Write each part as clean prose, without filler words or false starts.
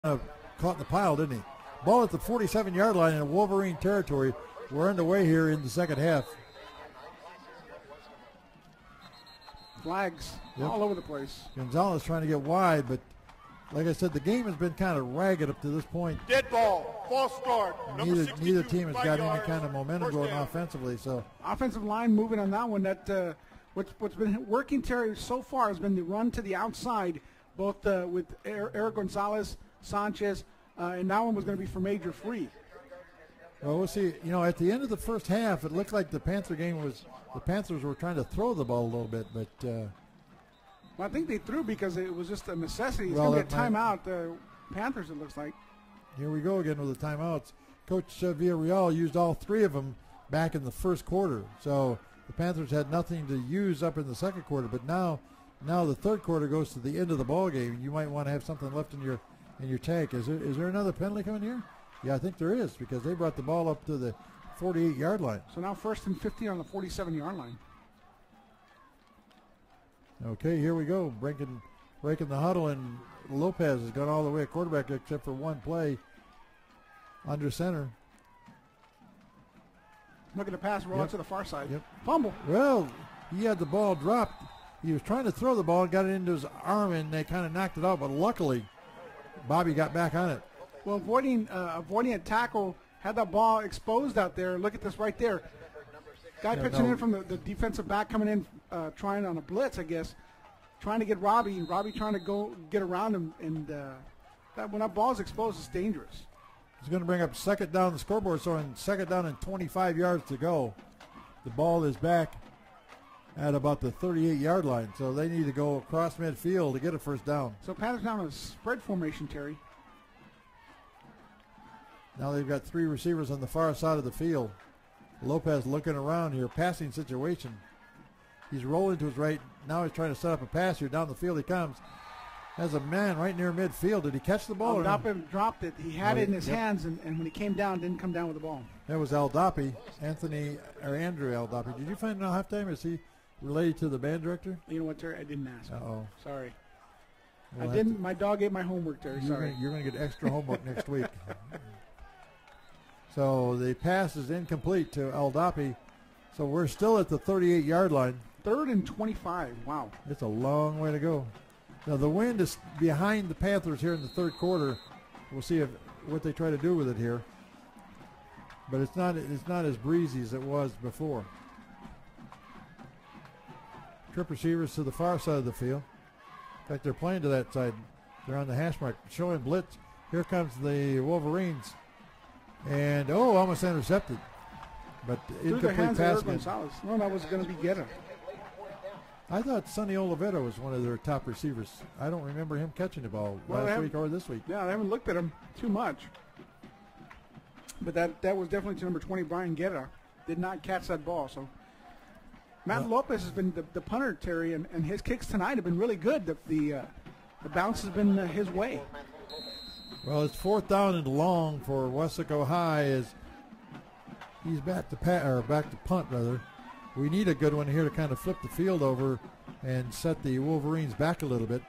caught in the pile, didn't he? Ball at the 47-yard line in Wolverine territory. We're underway here in the second half. Flags all over the place. Gonzalez trying to get wide, but like I said, the game has been kind of ragged up to this point. Dead ball, false start. Neither team has got any kind of momentum going offensively. So offensive line moving on that one. That what's been working, Terry, so far has been the run to the outside, both with Eric Gonzalez, Sanchez, and that one was going to be for Major Free. Well, we'll see. You know, at the end of the first half, it looked like the Panthers were trying to throw the ball a little bit, but. Well, I think they threw because it was just a necessity. It's going to get timeout. The Panthers, it looks like. Here we go again with the timeouts. Coach Villarreal used all three of them back in the first quarter, so the Panthers had nothing to use up in the second quarter. But now the third quarter goes to the end of the ball game. You might want to have something left in your tank. Is there another penalty coming here? Yeah, I think there is because they brought the ball up to the 48-yard line. So now 1st and 15 on the 47-yard line. Okay, here we go. Breaking the huddle, and Lopez has gone all the way at quarterback except for one play under center. Looking to pass, roll out to the far side. Yep. Fumble. Well, he had the ball dropped. He was trying to throw the ball and got it into his arm, and they kind of knocked it out, but luckily Bobby got back on it. Well, avoiding a tackle, had that ball exposed out there. Look at this right there. Guy pitching in from the defensive back coming in, trying on a blitz, I guess, trying to get Robbie. Robbie trying to go get around him, and when that ball is exposed, it's dangerous. He's going to bring up second down the scoreboard, so in second down and 25 yards to go. The ball is back at about the 38-yard line, so they need to go across midfield to get a first down. So Panthers down a spread formation, Terry. Now they've got three receivers on the far side of the field. Lopez looking around here, passing situation. He's rolling to his right. Now he's trying to set up a pass here. Down the field he comes. Has a man right near midfield. Did he catch the ball? Dropped it. He had it in his hands, and when he came down, didn't come down with the ball. That was Aldapi, Andrew Aldapi. Did you find out halftime? Is he related to the band director? You know what, Terry? I didn't ask. Uh-oh. Sorry. I didn't. My dog ate my homework, Terry. Sorry. You're going to get extra homework next week. So the pass is incomplete to Aldapi. So we're still at the 38-yard line. 3rd and 25. Wow. It's a long way to go. Now the wind is behind the Panthers here in the third quarter. We'll see what they try to do with it here. But it's not as breezy as it was before. Trip receivers to the far side of the field. In fact, they're playing to that side. They're on the hash mark, showing blitz. Here comes the Wolverines. And, almost intercepted. But incomplete pass. No, that was going to be Guerra. I thought Sonny Oliveira was one of their top receivers. I don't remember him catching the ball last week or this week. Yeah, I haven't looked at him too much. But that was definitely to number 20, Brian Guerra. Did not catch that ball. So Matt Lopez has been the punter, Terry, and his kicks tonight have been really good. The bounce has been his way. Well, it's 4th down and long for Weslaco High as he's back to punt, rather. We need a good one here to kind of flip the field over and set the Wolverines back a little bit.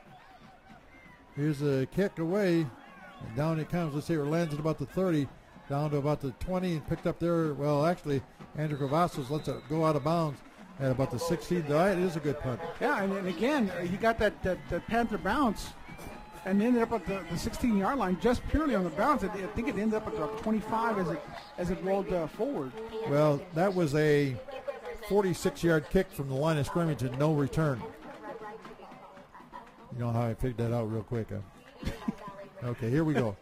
Here's a kick away, and down it comes. Let's see, it lands at about the 30, down to about the 20, and picked up there. Well, actually, Andrew Cavazos lets it go out of bounds at about the 16. It is a good punt. Yeah, and again, he got that Panther bounce and ended up at the 16-yard line just purely on the bounce. I think it ended up at the 25 as it rolled forward. Well, that was a 46-yard kick from the line of scrimmage and no return. You know how I figured that out real quick, huh? Okay, here we go.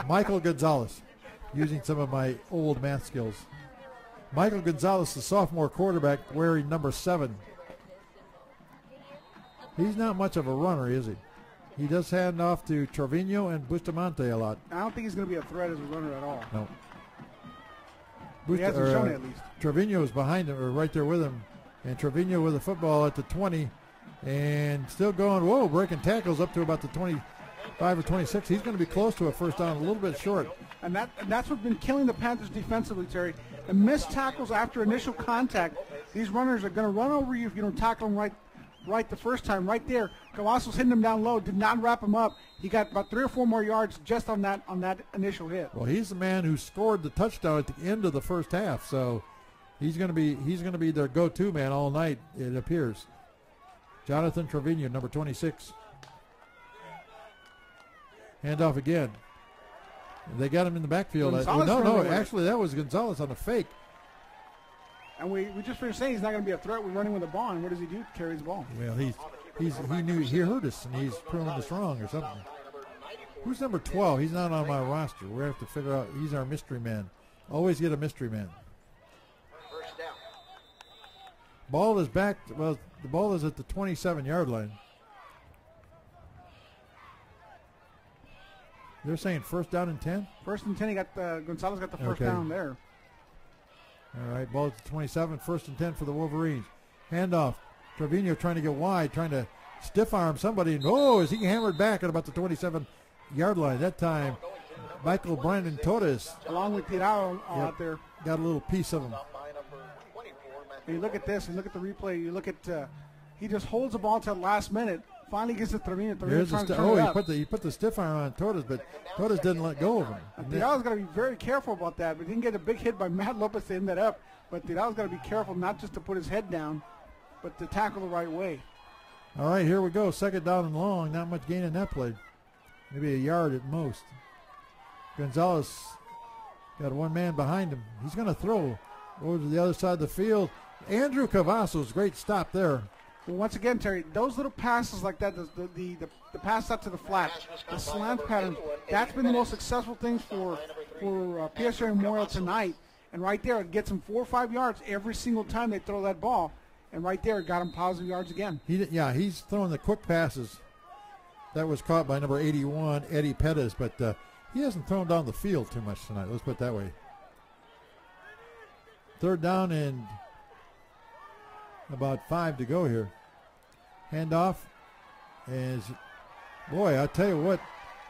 Michael Gonzalez, using some of my old math skills. Michael Gonzalez, the sophomore quarterback, wearing number 7. He's not much of a runner, is he? He does hand off to Trevino and Bustamante a lot. I don't think he's going to be a threat as a runner at all. No. He hasn't shown it, at least. Trevino is behind him, or right there with him. And Trevino with the football at the 20 and still going, breaking tackles up to about the 25 or 26. He's going to be close to a first down, a little bit short. And that's what's been killing the Panthers defensively, Terry. The missed tackles after initial contact. These runners are going to run over you if you don't tackle them right right the first time, right there. Cavazos hitting him down low, did not wrap him up. He got about 3 or 4 more yards just on that initial hit. Well, he's the man who scored the touchdown at the end of the first half, so he's going to be their go-to man all night, it appears. Jonathan Trevino, number 26. Handoff again. They got him in the backfield. Actually, that was Gonzalez on a fake. And we just finished saying he's not going to be a threat. We're running with the ball, and what does he do? Carries the ball. Well, he heard us, and he's proving us wrong or something. Who's number 12? He's not on my roster. We have to figure out. He's our mystery man. Always get a mystery man. First down. Ball is back. Well, the ball is at the 27-yard line. They're saying first down and 10? First and 10, Gonzalez got the first down there. All right, ball at the 27, first and 10 for the Wolverines. Handoff. Trevino trying to get wide, trying to stiff arm somebody. And, is he hammered back at about the 27-yard line. That time, Michael Brandon Torres. Along with Tirado out there. Got a little piece of him. And you look at this, and look at the replay. You look at, he just holds the ball until the last minute. Finally gets to Trevino. He put the stiff arm on Torres, but Torres didn't let go of him. Tirado's got to be very careful about that. But he didn't get a big hit by Matt Lopez to end that up. But Tirado's got to be careful not just to put his head down, but to tackle the right way. All right, here we go. Second down and long. Not much gain in that play. Maybe a yard at most. Gonzalez got one man behind him. He's going to throw over to the other side of the field. Andrew Cavazos, great stop there. Well, once again, Terry, those little passes like that, the pass out to the flat, the slant pattern, that's been the most successful things for PSR Memorial tonight. And right there, it gets them 4 or 5 yards every single time they throw that ball. And right there, it got him positive yards again. He's throwing the quick passes. That was caught by number 81, Eddie Pettis, but he hasn't thrown down the field too much tonight. Let's put it that way. Third down and about 5 to go here. Handoff. Boy, I tell you what,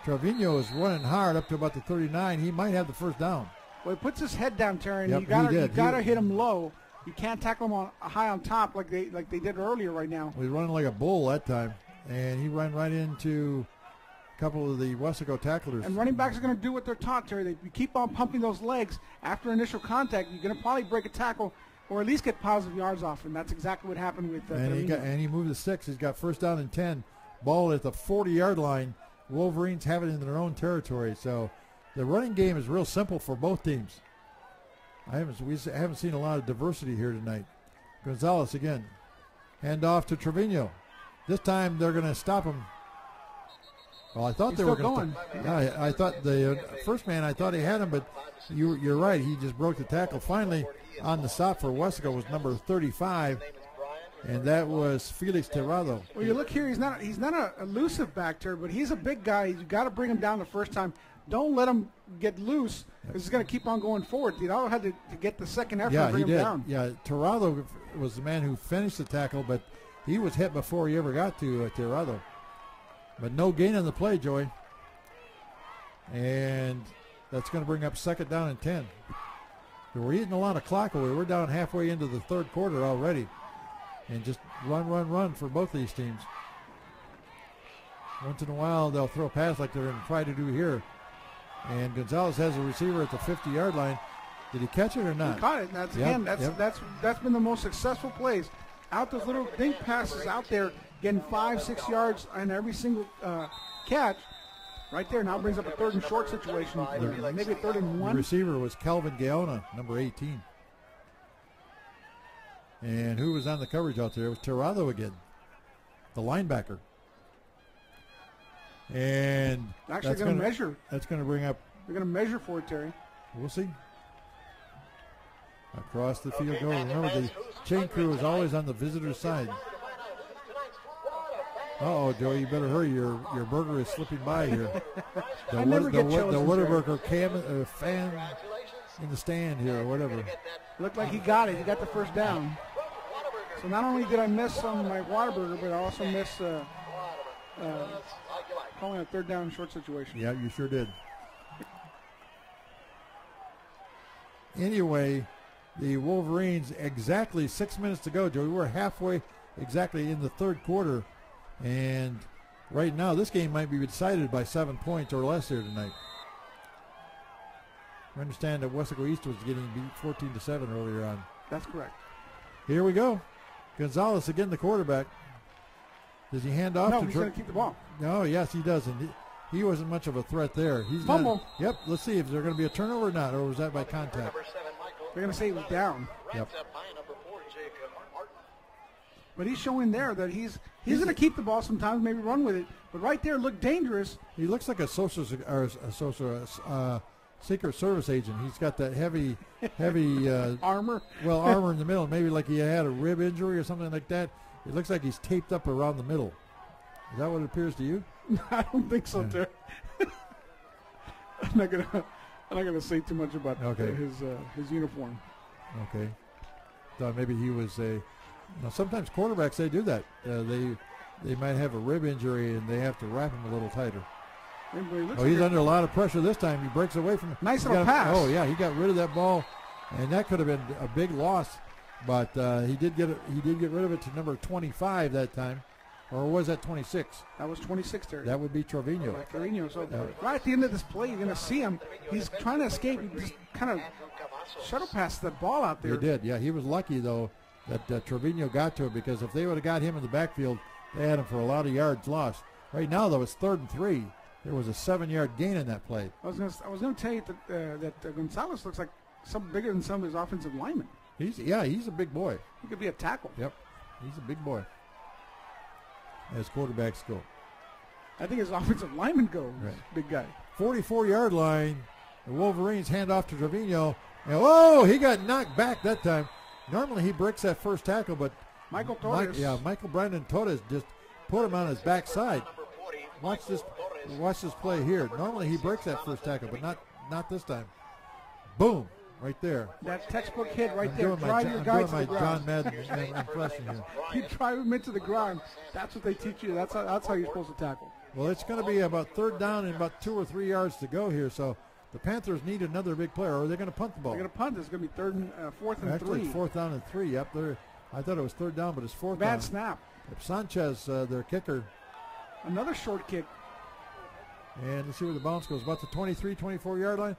Trevino is running hard up to about the 39. He might have the first down. Well, he puts his head down, Terry, and yep, you gotta hit him low. You can't tackle him high on top like they did earlier right now. Well, he's running like a bull that time, and he ran right into a couple of the Weslaco tacklers. And running backs are going to do what they're taught, Terry. You keep on pumping those legs after initial contact, you're going to probably break a tackle or at least get positive yards off, and that's exactly what happened with and he moved to 6. He's got first down and 10. Ball at the 40-yard line. Wolverines have it in their own territory. So the running game is real simple for both teams. We haven't seen a lot of diversity here tonight. Gonzalez again. Hand off to Trevino. This time they're going to stop him. Well, I thought they were going to. I thought the first man, I thought he had him, but you're right. He just broke the tackle. Finally, on the stop for Weslaco was number 35, and that was Felix Tirado. Well, you look here. He's not an elusive back there, but he's a big guy. You got to bring him down the first time. Don't let him get loose, because he's going to keep on going forward. Tirado had to get the second effort and bring him down. Yeah, Tirado was the man who finished the tackle, but he was hit before he ever got to Tirado. But no gain on the play, Joey. And that's going to bring up second down and 10. We're eating a lot of clock away. We're down halfway into the third quarter already. And just run for both of these teams. Once in a while, they'll throw a pass like they're going to try to do here. And Gonzalez has a receiver at the 50-yard line. Did he catch it or not? He caught it. That's been the most successful plays. Out those little dink passes out there, getting 5-6 yards on every single catch. Right there now brings up a third and short situation. Maybe a third and 1. The receiver was Calvin Gaona, number 18. And who was on the coverage out there? It was Tirado again, the linebacker. And actually going to measure. That's going to bring up. They're going to measure for it, Terry. We'll see. Across the field goal. Remember, the chain crew is always on the visitor's side. Joey, you better hurry. Your burger is slipping by here. The Whataburger fan in the stand here, or whatever. Looked like he got it. He got the first down. So not only did I miss on my Whataburger, but I also missed calling a third down short situation. Yeah, you sure did. Anyway, the Wolverines, exactly 6 minutes to go, Joey. We're halfway exactly in the third quarter. And right now, this game might be decided by 7 points or less here tonight. I understand that Weslaco East was getting beat 14-7 earlier on. That's correct. Here we go. Gonzalez again, the quarterback. Does he hand off? No, he's going to keep the ball. No, yes, he does. And he wasn't much of a threat there. He's Fumble. Yep, let's see if there's going to be a turnover or not, or was that by contact? They're going to say he was down. Yep. But he's showing there that he's going to keep the ball sometimes, maybe run with it. But right there looked dangerous. He looks like a Secret Service agent. He's got that heavy armor. Well, armor in the middle. Maybe like he had a rib injury or something like that. It looks like he's taped up around the middle. Is that what it appears to you? I don't think so, Terry. I'm not gonna say too much about his uniform. Okay. Thought maybe he was a. Sometimes quarterbacks they do that. They might have a rib injury and they have to wrap him a little tighter. He's under a lot of pressure this time. He breaks away from it. Nice little pass. Oh yeah, he got rid of that ball, and that could have been a big loss. But he did get rid of it to number 25 that time, or was that 26? That was 26, Terry. That would be Trevino. Trevino. So right at the end of this play, you're going to see him. He's trying to escape. He just kind of shuttle passed that ball out there. He did. Yeah, he was lucky though that Trevino got to it, because if they would have got him in the backfield, they had him for a lot of yards lost. Right now though, it's 3rd and 3. There was a 7-yard gain in that play. I was going to tell you that Gonzalez looks like something bigger than some of his offensive linemen. He's a big boy. He could be a tackle. Yep, he's a big boy. As quarterbacks go. I think his offensive linemen go. Right. Big guy. 44-yard line. The Wolverines hand off to Trevino. And, he got knocked back that time. Normally he breaks that first tackle, but Michael Torres. Michael Brandon Torres just put him on his backside. Watch this play here. Normally he breaks that first tackle, but not this time. Boom, right there. That textbook hit right there. Drive your guy to the ground. John Madden impression here. You drive him into the ground. That's what they teach you. That's how you're supposed to tackle. Well, it's going to be about 3rd down and about 2 or 3 yards to go here. So the Panthers need another big player, or are they going to punt the ball? They're going to punt. It's going to be 4th and 3. Actually, it's 4th down and 3. Yep, I thought it was 3rd down, but it's 4th down. Bad snap. Sanchez, their kicker. Another short kick. And let's see where the bounce goes. About the 23, 24-yard line.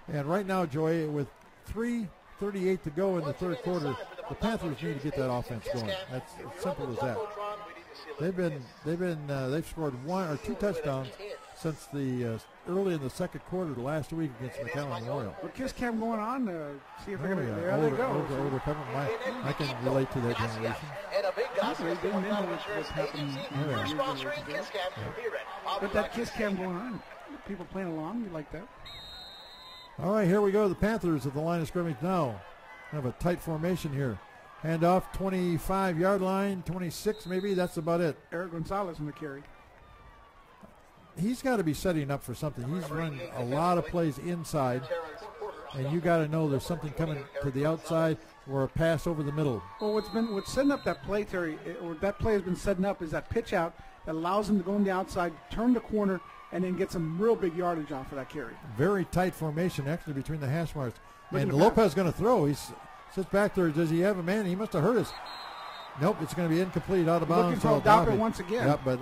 And right now, Joy, with 3:38 to go in the third quarter, the Panthers need to get that offense going. That's as simple as that. They've scored 1 or 2 touchdowns since the early in the second quarter last week against McAllen Memorial. Well, kiss cam going on. See if they're going to. There older, they go. Older couple. I can relate to that generation. They didn't know what's happening. But that kiss cam going on. People playing along. You like that? All right, here we go. The Panthers at the line of scrimmage now. Kind of a tight formation here. Handoff, 25-yard line, 26 maybe. That's about it. Eric Gonzalez in the carry. He's got to be setting up for something. He's run a lot of plays inside, and you got to know there's something coming to the outside or a pass over the middle. Well, what's setting up that play, Terry, or that play has been setting up, is that pitch out that allows him to go on the outside, turn the corner, and then get some real big yardage off of that carry. Very tight formation, actually, between the hash marks. And Lopez is going to throw. He sits back there. Does he have a man? He must have hurt us. Nope, it's going to be incomplete, out of bounds. Looking for Doppler once again. Yep, but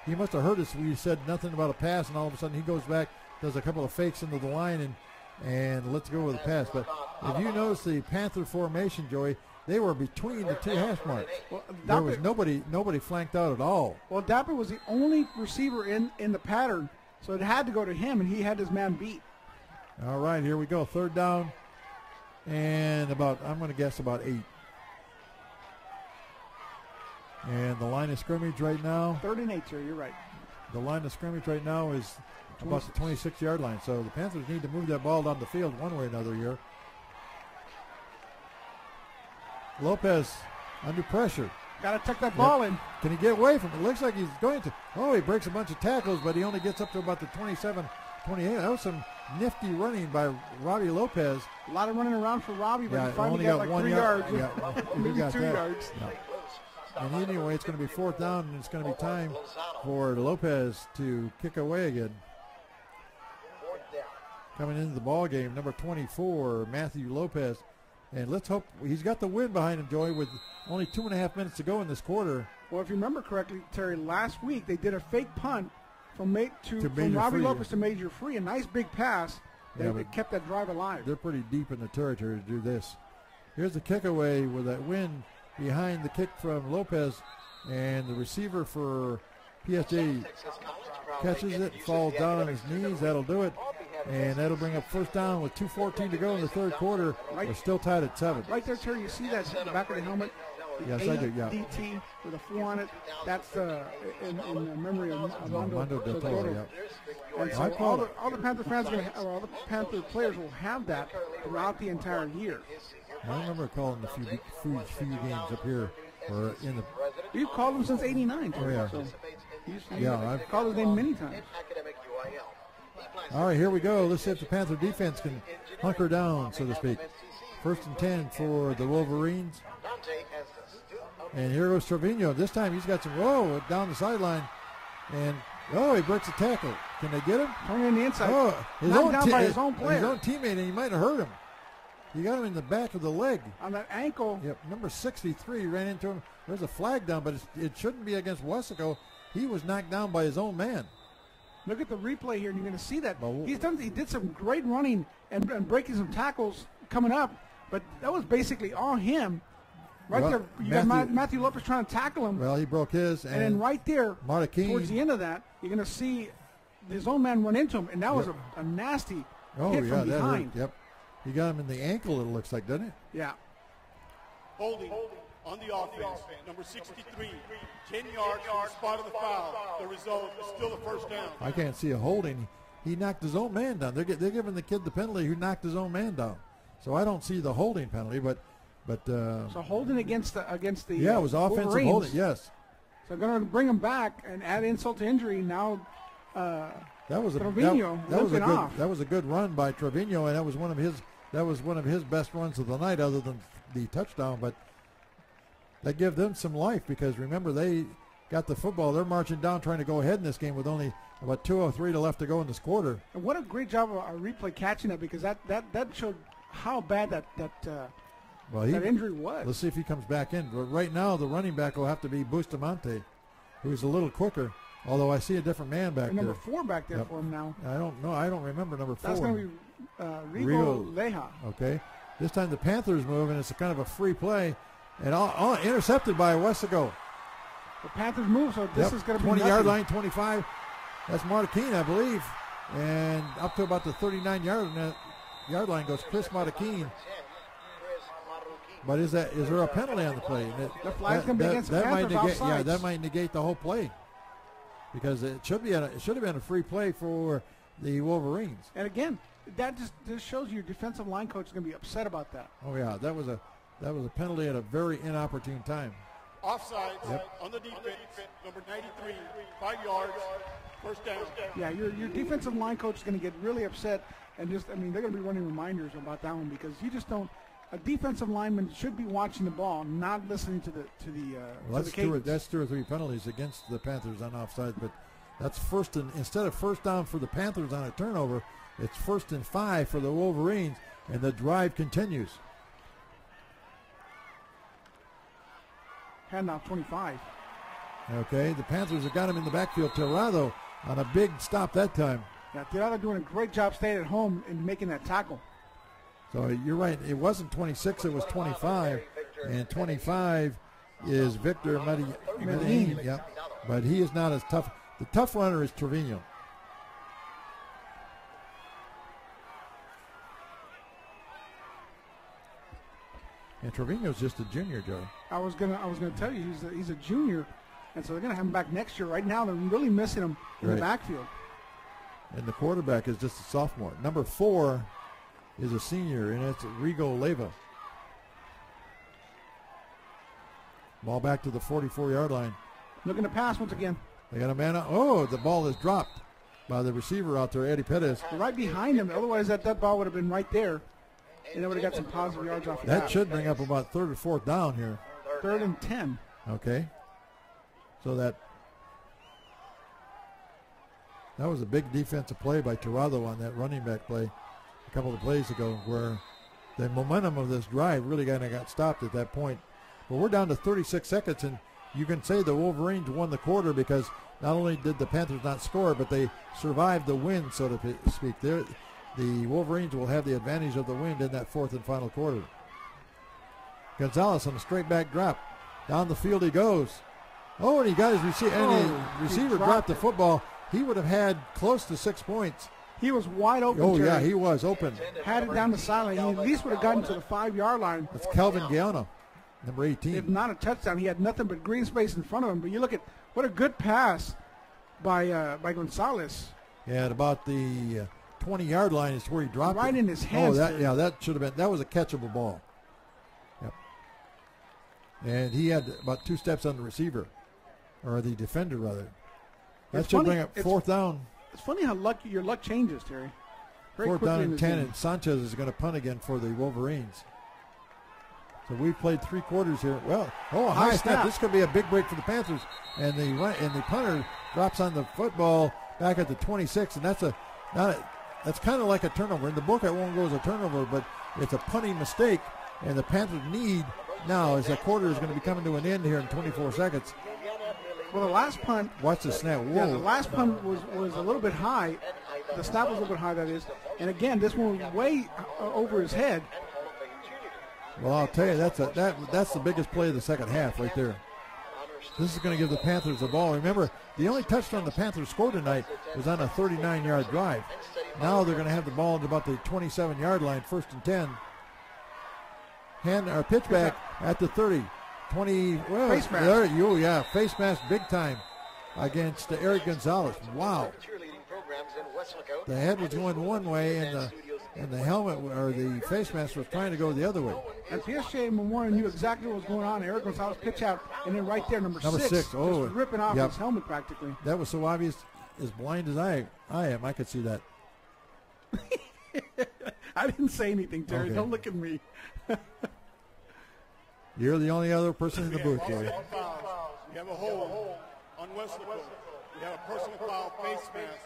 he must have heard us. We said nothing about a pass, and all of a sudden he goes back, does a couple of fakes into the line, and let's go with a pass. But if you notice the Panther formation, Joey, they were between the 2 hash marks. Well, there was nobody flanked out at all. Well, Dapper was the only receiver in the pattern, so it had to go to him, and he had his man beat. All right, here we go. 3rd down, and I'm going to guess about 8. And the line of scrimmage right now. 3rd and 8, sir. You're right. The line of scrimmage right now is about the 26-yard line. So the Panthers need to move that ball down the field one way or another here. Lopez under pressure. Got to tuck that ball in. Can he get away from it? Looks like he's going to. He breaks a bunch of tackles, but he only gets up to about the 27, 28. That was some nifty running by Robbie Lopez. A lot of running around for Robbie, but he finally got like 3 yards. Yeah, maybe 2 yards. Yeah. And anyway, it's going to be 4th down, and it's going to be time for Lopez to kick away again. Coming into the ball game, number 24, Matthew Lopez. And let's hope he's got the win behind him, Joey, with only 2.5 minutes to go in this quarter. Well, if you remember correctly, Terry, last week they did a fake punt from Major Robbie Free. Lopez to Major Free. A nice big pass. Yeah, They kept that drive alive. They're pretty deep in the territory to do this. Here's the kick away with that wind behind the kick from Lopez. And the receiver for PSG catches it, falls down on his knees. That'll do it. And that'll bring up first down with 2:14 to go in the third quarter. We're still tied at 7. Right there, Terry, you see that in the back of the helmet? The Yes, I do, yeah. DT with a 4 on it. That's in memory of Armando Del Toro. Toro, yeah. And so all the Panther fans, all the Panther players will have that throughout the entire year. I remember calling a few games up here. Or in the. You've called him since '89. Oh, yeah. So I've called his name many times. All right, here we go. Let's see if the Panther defense can hunker down, so to speak. 1st and 10 for the Wolverines. And here goes Trevino. This time he's got some, down the sideline. And, he breaks a tackle. Can they get him? Turning in the inside. Knocked down by his own player. His own teammate, and he might have hurt him. He got him in the back of the leg. On that ankle. Yep, number 63 ran into him. There's a flag down, but it shouldn't be against Weslaco. He was knocked down by his own man. Look at the replay here, and you're going to see that. He did some great running and breaking some tackles coming up, but that was basically all him. There, you got Matthew Lopez trying to tackle him. Well, he broke his. And then right there, Martin towards the end of that, you're going to see his own man run into him, and that was a nasty hit from behind. Yep. He got him in the ankle, it looks like, doesn't it? Yeah. Holding on the offense, number 63, 10 yards from the spot of the foul. The result is still a first down. I can't see a holding. He knocked his own man down. They're giving the kid the penalty who knocked his own man down. So I don't see the holding penalty, but so holding against the it was offensive Wolverines. holding. Yes. So going to bring him back and add insult to injury now. That was Trevino that was a good run by Trevino, and that was one of his best runs of the night, other than the touchdown. But that gave them some life, because remember, they got the football. They're marching down, trying to go ahead in this game with only about 2:03 to left to go in this quarter. And what a great job of our replay catching it, because that showed how bad that injury was. Let's see if he comes back in. But right now, the running back will have to be Bustamante, who's a little quicker. Although I see a different man back there. Number 4 back there for him now. I don't know. I don't remember number 4. That's going to be Rigo Leja. Okay. This time the Panthers move, and it's a kind of a free play. And all intercepted by Weslaco. The Panthers move, so this is going to be 20-yard line, 25. That's Martakine, I believe. And up to about the 39-yard line goes Chris Martakine. But is there a penalty on the play? The flag's going to be against the Panthers. Yeah, that might negate the whole play, because it should have been a free play for the Wolverines. And again, that just shows you your defensive line coach is going to be upset about that. Oh yeah, that was a penalty at a very inopportune time. Offsides on the defense, number 93, 5 yards, first down. Yeah, your defensive line coach is going to get really upset, and they're going to be running reminders about that one, because you just don't. A defensive lineman should be watching the ball, not listening to the that's 2 or 3 penalties against the Panthers on offside, but that's instead of first down for the Panthers on a turnover, it's 1st and 5 for the Wolverines, and the drive continues. Handoff 25. Okay, the Panthers have got him in the backfield. Tirado on a big stop that time. Yeah, Tirado doing a great job staying at home and making that tackle. So you're right. It wasn't 26. It was 25. And 25 is Victor Medellin. Yep. But he is not as tough. The tough runner is Trevino. And Trevino's just a junior, Joe. I was gonna tell you he's a junior, and so they're gonna have him back next year. Right now they're really missing him in the backfield. And the quarterback is just a sophomore. Number 4 is a senior, and it's Rigo Leva. Ball back to the 44-yard line. Looking to pass once again. They got a man out. Oh, the ball is dropped by the receiver out there, Eddie Perez. They're right behind him. Otherwise, that ball would have been right there, and they would have got some positive yards off of that. That should bring up about 3rd or 4th down here. 3rd and 10. Okay. So that was a big defensive play by Tirado on that running back play a couple of plays ago, where the momentum of this drive really kind of got stopped at that point. But we're down to 36 seconds, and you can say the Wolverines won the quarter because not only did the Panthers not score, but they survived the wind, so to speak. The Wolverines will have the advantage of the wind in that fourth and final quarter. Gonzalez on a straight back drop. Down the field he goes. Oh, and he got his receiver. And the receiver dropped the football. He would have had close to 6 points. He was wide open. Oh, Terry. yeah, he was open. Had it down the sideline. He at least would have gotten to the 5-yard line. That's Calvin Gallano, number 18. If not a touchdown, he had nothing but green space in front of him. But you look at what a good pass by Gonzalez. Yeah, at about the 20-yard line is where he dropped right it. in his hands. Oh, that should have been. That was a catchable ball. Yep. And he had about 2 steps on the receiver, or the defender rather. That should bring up fourth down. It's funny how your luck changes, Terry. Very Fourth down in and 10, and Sanchez is going to punt again for the Wolverines. So we've played 3 quarters here. Well, a high snap. This could be a big break for the Panthers. And the punter drops on the football back at the 26, and that's kind of like a turnover. In the book, it won't go as a turnover, but it's a punting mistake. And the Panthers need now, as the quarter is going to be coming to an end here in 24 seconds. Well, the last punt. Watch the snap. Whoa. Yeah, the last punt was a little bit high. The snap was a little bit high, that is. And again, this one was way over his head. Well, I'll tell you, that's the biggest play of the second half right there. This is going to give the Panthers the ball. Remember, the only touchdown the Panthers scored tonight was on a 39-yard drive. Now they're going to have the ball at about the 27-yard line, 1st and 10. Pitch back at the 30. 20. Well, face mask. Face mask big time against Eric Gonzalez. Wow. The head was going one way, and the helmet or the face mask was trying to go the other way. And PSG Memorial knew exactly what was going on. Eric Gonzalez pitch out, and then right there, number 6. Just ripping off his helmet practically. That was so obvious. As blind as I am, I could see that. I didn't say anything, Terry. Okay. Don't look at me. You're the only other person in the booth, Jerry. We have a hold on Weslaco. We have a personal foul, face mask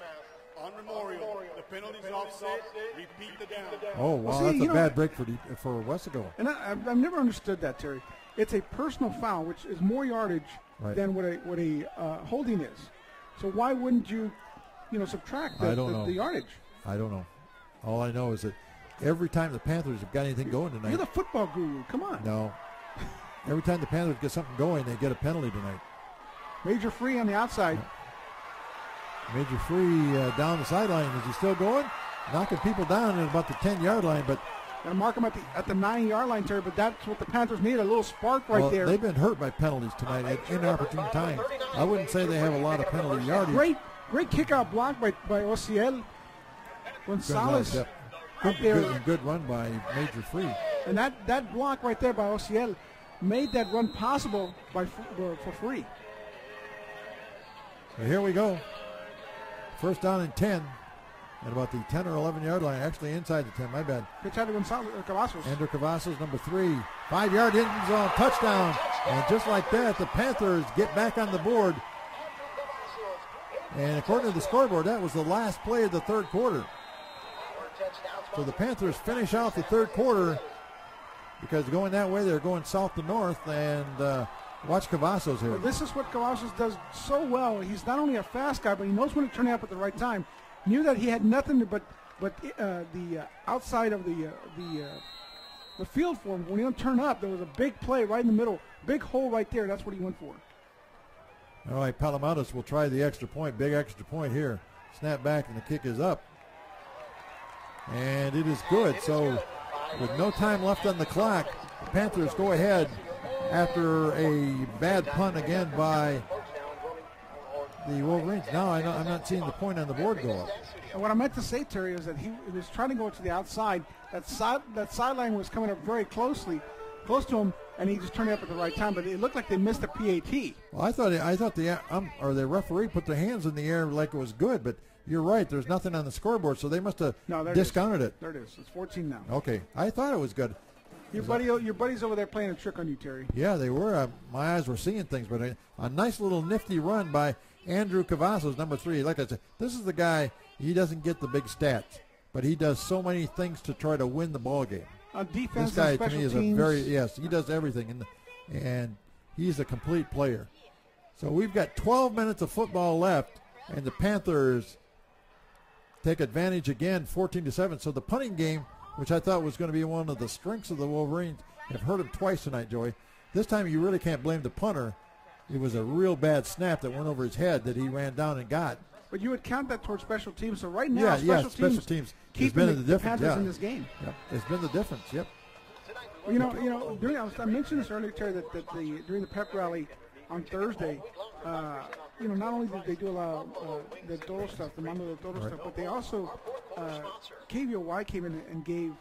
on Memorial. The penalty's offset. Repeat the down. Oh, wow, that's a bad break for Weslaco. And I've never understood that, Terry. It's a personal foul, which is more yardage than what a holding is. So why wouldn't you subtract the yardage? I don't know. All I know is that every time the Panthers have got anything going tonight. You're the football guru. Come on. No. Every time the Panthers get something going, they get a penalty tonight. Major Free on the outside. Major Free down the sideline. Is he still going? Knocking people down at about the 10-yard line, but got to mark him at the 9-yard line, Terry. But that's what the Panthers need—a little spark there. They've been hurt by penalties tonight at inopportune times. I wouldn't say they have a lot of penalty yardage. Great kick-out block by Ociel. Gonzalez. Good run by Major Free. And that block right there by Ociel made that run possible for Free. So here we go. First down and 10 at about the 10 or 11-yard line. Actually inside the 10, my bad. Pitch out to Cavazos. Andrew Cavazos, number 3. 5-yard end zone touchdown. And just like that, the Panthers get back on the board. And according to the scoreboard, that was the last play of the third quarter. So the Panthers finish out the third quarter because going that way, they're going south to north. And watch Cavazos here. Well, this is what Cavazos does so well. He's not only a fast guy, but he knows when to turn it up at the right time. Knew that he had nothing but the outside of the field for him. When he don't turn up, there was a big play right in the middle, big hole right there. That's what he went for. All right, Palomares will try the extra point. Big extra point here. Snap back, and the kick is up. And it is good. So with no time left on the clock, the Panthers go ahead after a bad punt again by the Wolverines. Now I'm not seeing the point on the board go up. And what I meant to say, Terry, is that he was trying to go to the outside. That sideline was coming up very close to him, and he just turned it up at the right time. But it looked like they missed a PAT. Well, I thought the referee put their hands in the air like it was good, but you're right. There's nothing on the scoreboard, so they must have discounted it. There it is. It's 14 now. Okay, I thought it was good. Your buddy's over there playing a trick on you, Terry. Yeah, they were. My eyes were seeing things, but a nice little nifty run by Andrew Cavazos, number 3. Like I said, this is the guy. He doesn't get the big stats, but he does so many things to try to win the ball game. On defense This guy and to special me is teams. yes, he does everything, and he's a complete player. So we've got 12 minutes of football left, and the Panthers take advantage again, 14-7. So the punting game, which I thought was going to be one of the strengths of the Wolverines, have hurt him twice tonight, Joey. This time you really can't blame the punter. It was a real bad snap that went over his head that he ran down and got. But you would count that towards special teams. So right now, special teams has keeping been the difference. Panthers in this game. Yep, it's been the difference. Yep. Well, I mentioned this earlier, Terry, that during the pep rally on Thursday, not only did they do a lot of the Toro stuff, the Mando de Toro stuff, but they also, KVOY came in and gave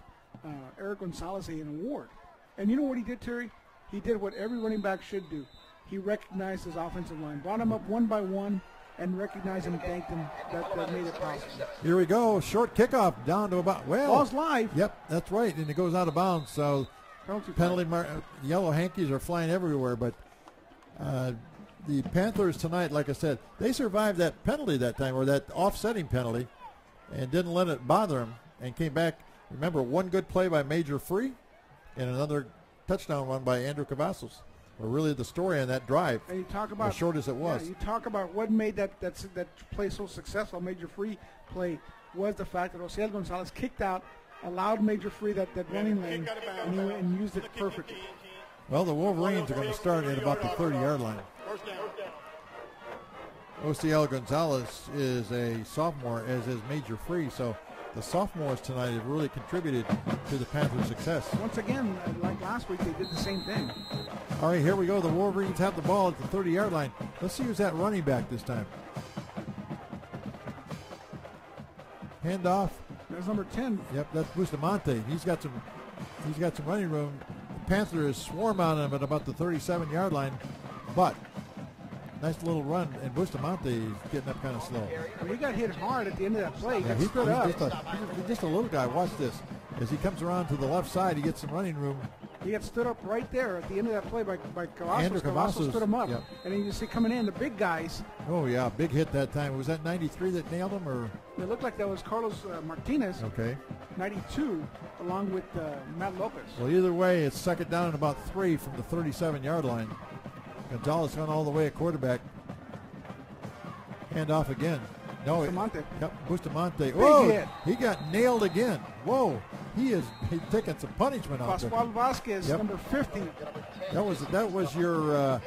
Eric Gonzalez an award. And you know what he did, Terry? He did what every running back should do. He recognized his offensive line, brought him up one by one, and recognized and thanked him that made it possible. Here we go. Short kickoff down to about, ball's live. Yep, that's right. And it goes out of bounds. So penalty yellow hankies are flying everywhere. But the Panthers tonight, like I said, they survived that penalty that time, or that offsetting penalty, and didn't let it bother them, and came back. Remember, one good play by Major Free and another touchdown run by Andrew Cavazos were really the story on that drive. And you talk about as short as it was. Yeah, you talk about what made that play so successful. Major Free play was the fact that Osiel Gonzalez kicked out, allowed Major Free that running lane, and used it perfectly. Well, the Wolverines are going to start at about the 30-yard line. Osiel Gonzalez is a sophomore, as is Major Free, so the sophomores tonight have really contributed to the Panthers' success. Once again, like last week, they did the same thing. All right, here we go. The Wolverines have the ball at the 30-yard line. Let's see who's that running back this time. Handoff. That's number 10. Yep, that's Bustamante. He's got some running room. The Panthers swarm on him at about the 37-yard line, but nice little run, and Bustamante is getting up kind of slow. And he got hit hard at the end of that play. Yeah, he's just a little guy. Watch this. As he comes around to the left side, he gets some running room. He got stood up right there at the end of that play by Cavazos. Andrew Cavazos stood him up. Yep. And then you see coming in the big guys. Oh, yeah, big hit that time. Was that 93 that nailed him? Or it looked like that was Carlos Martinez. Okay. 92, along with Matt Lopez. Well, either way, it's second down and about 3 from the 37-yard line. Gonzalez gone all the way at quarterback. Hand off again. No, Bustamante. Yep, Bustamante. Big hit. He got nailed again. Whoa, he's taking some punishment out there. Pascual Vasquez, number 50. That was your.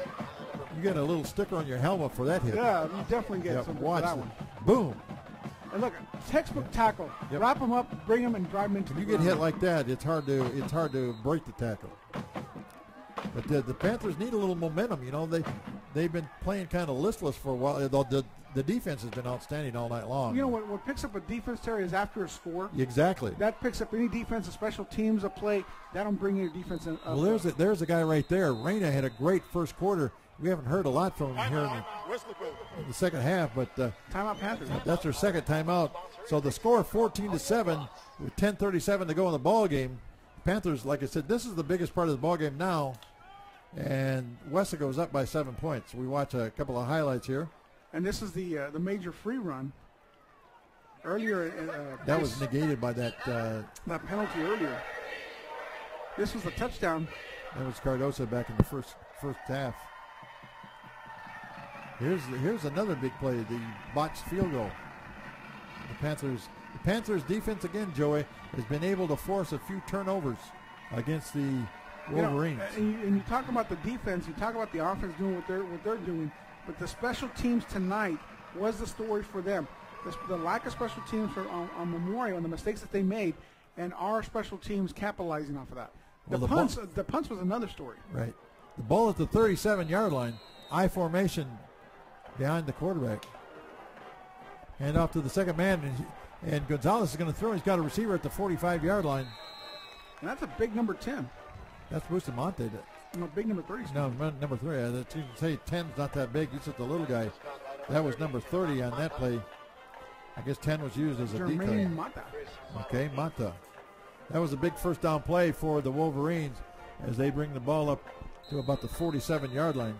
You get a little sticker on your helmet for that hit. Yeah, you definitely get something for that one. Boom. And look, textbook tackle. Yep. Wrap him up, bring him, and drive him into the ground. You get hit like that, it's hard to break the tackle. But the Panthers need a little momentum. You know, they've been playing kind of listless for a while. The defense has been outstanding all night long. You know what picks up a defense, Terry, is after a score. Exactly. That picks up any defense, special teams, a play. That'll bring your defense in. Well, there's a guy right there. Reyna had a great first quarter. We haven't heard a lot from him here in the second half, but timeout Panthers. That's their second timeout. So the score 14-7 with 10:37 to go in the ball game. Panthers, like I said, this is the biggest part of the ball game now, and Weslaco goes up by 7 points. We watch a couple of highlights here. And this is the major free run. Earlier, that was negated by that penalty earlier. This was the touchdown. That was Cardoso back in the first half. Here's another big play, the botched field goal. The Panthers defense again, Joey, has been able to force a few turnovers against the Wolverines. And you talk about the defense, you talk about the offense doing what they're doing, but the special teams tonight was the story for them. The lack of special teams on Memorial and the mistakes that they made, and our special teams capitalizing off of that. The punts was another story. Right. The ball at the 37-yard line, I formation behind the quarterback. Hand off to the second man, and Gonzalez is going to throw. He's got a receiver at the 45-yard line. And that's a big number 10. That's Bustamante. No, big number 30. No, number 3. You can say 10's not that big. He's just a little guy. That was number 30 on that play. I guess 10 was used as a decoy. Mata. Okay, Mata. That was a big first down play for the Wolverines as they bring the ball up to about the 47-yard line.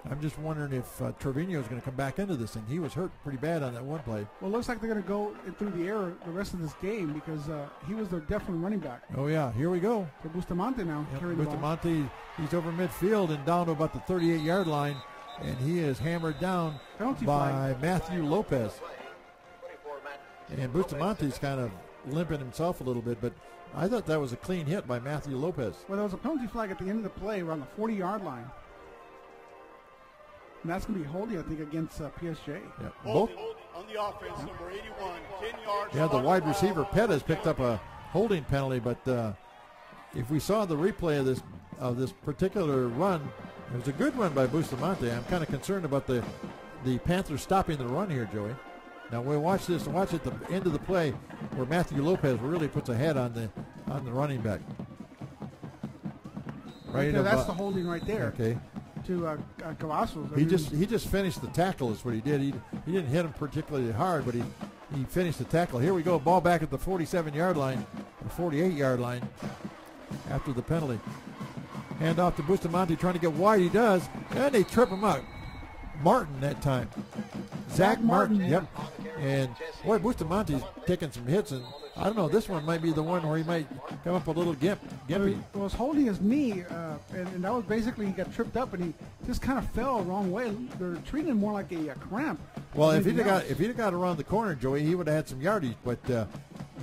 I'm just wondering if Trevino is going to come back into this thing. He was hurt pretty bad on that one play. Well, it looks like they're going to go through the air the rest of this game because he was their definite running back. Oh, yeah. Here we go. So Bustamante now carrying the ball. Bustamante, he's over midfield and down to about the 38-yard line, and he is hammered down by Matthew Lopez. And Bustamante's kind of limping himself a little bit, but I thought that was a clean hit by Matthew Lopez. Well, there was a penalty flag at the end of the play around the 40-yard line. And that's going to be holding, I think, against PSG. Yeah. Holding on the offense, number 81, 10 yards. Yeah, the wide receiver, Pettis, picked up a holding penalty, but if we saw the replay of this particular run, it was a good run by Bustamante. I'm kind of concerned about the Panthers stopping the run here, Joey. Now we'll watch this. Watch at the end of the play where Matthew Lopez really puts a head on the running back. Right there, that's the holding right there. Okay. To Cavazos. He just finished the tackle is what he did. He didn't hit him particularly hard, but he finished the tackle. Here we go. Ball back at the 47-yard line, or 48-yard line after the penalty. Hand off to Bustamante trying to get wide. He does, and they trip him up. Martin that time. Zach Martin. Yep. And boy, Bustamante's taking some hits, and I don't know. This one might be the one where he might come up a little gimpy. He was holding his knee, and that was basically he got tripped up, and he just kind of fell the wrong way. They're treating him more like a cramp. Well, if he'd have got around the corner, Joey, he would have had some yardage. But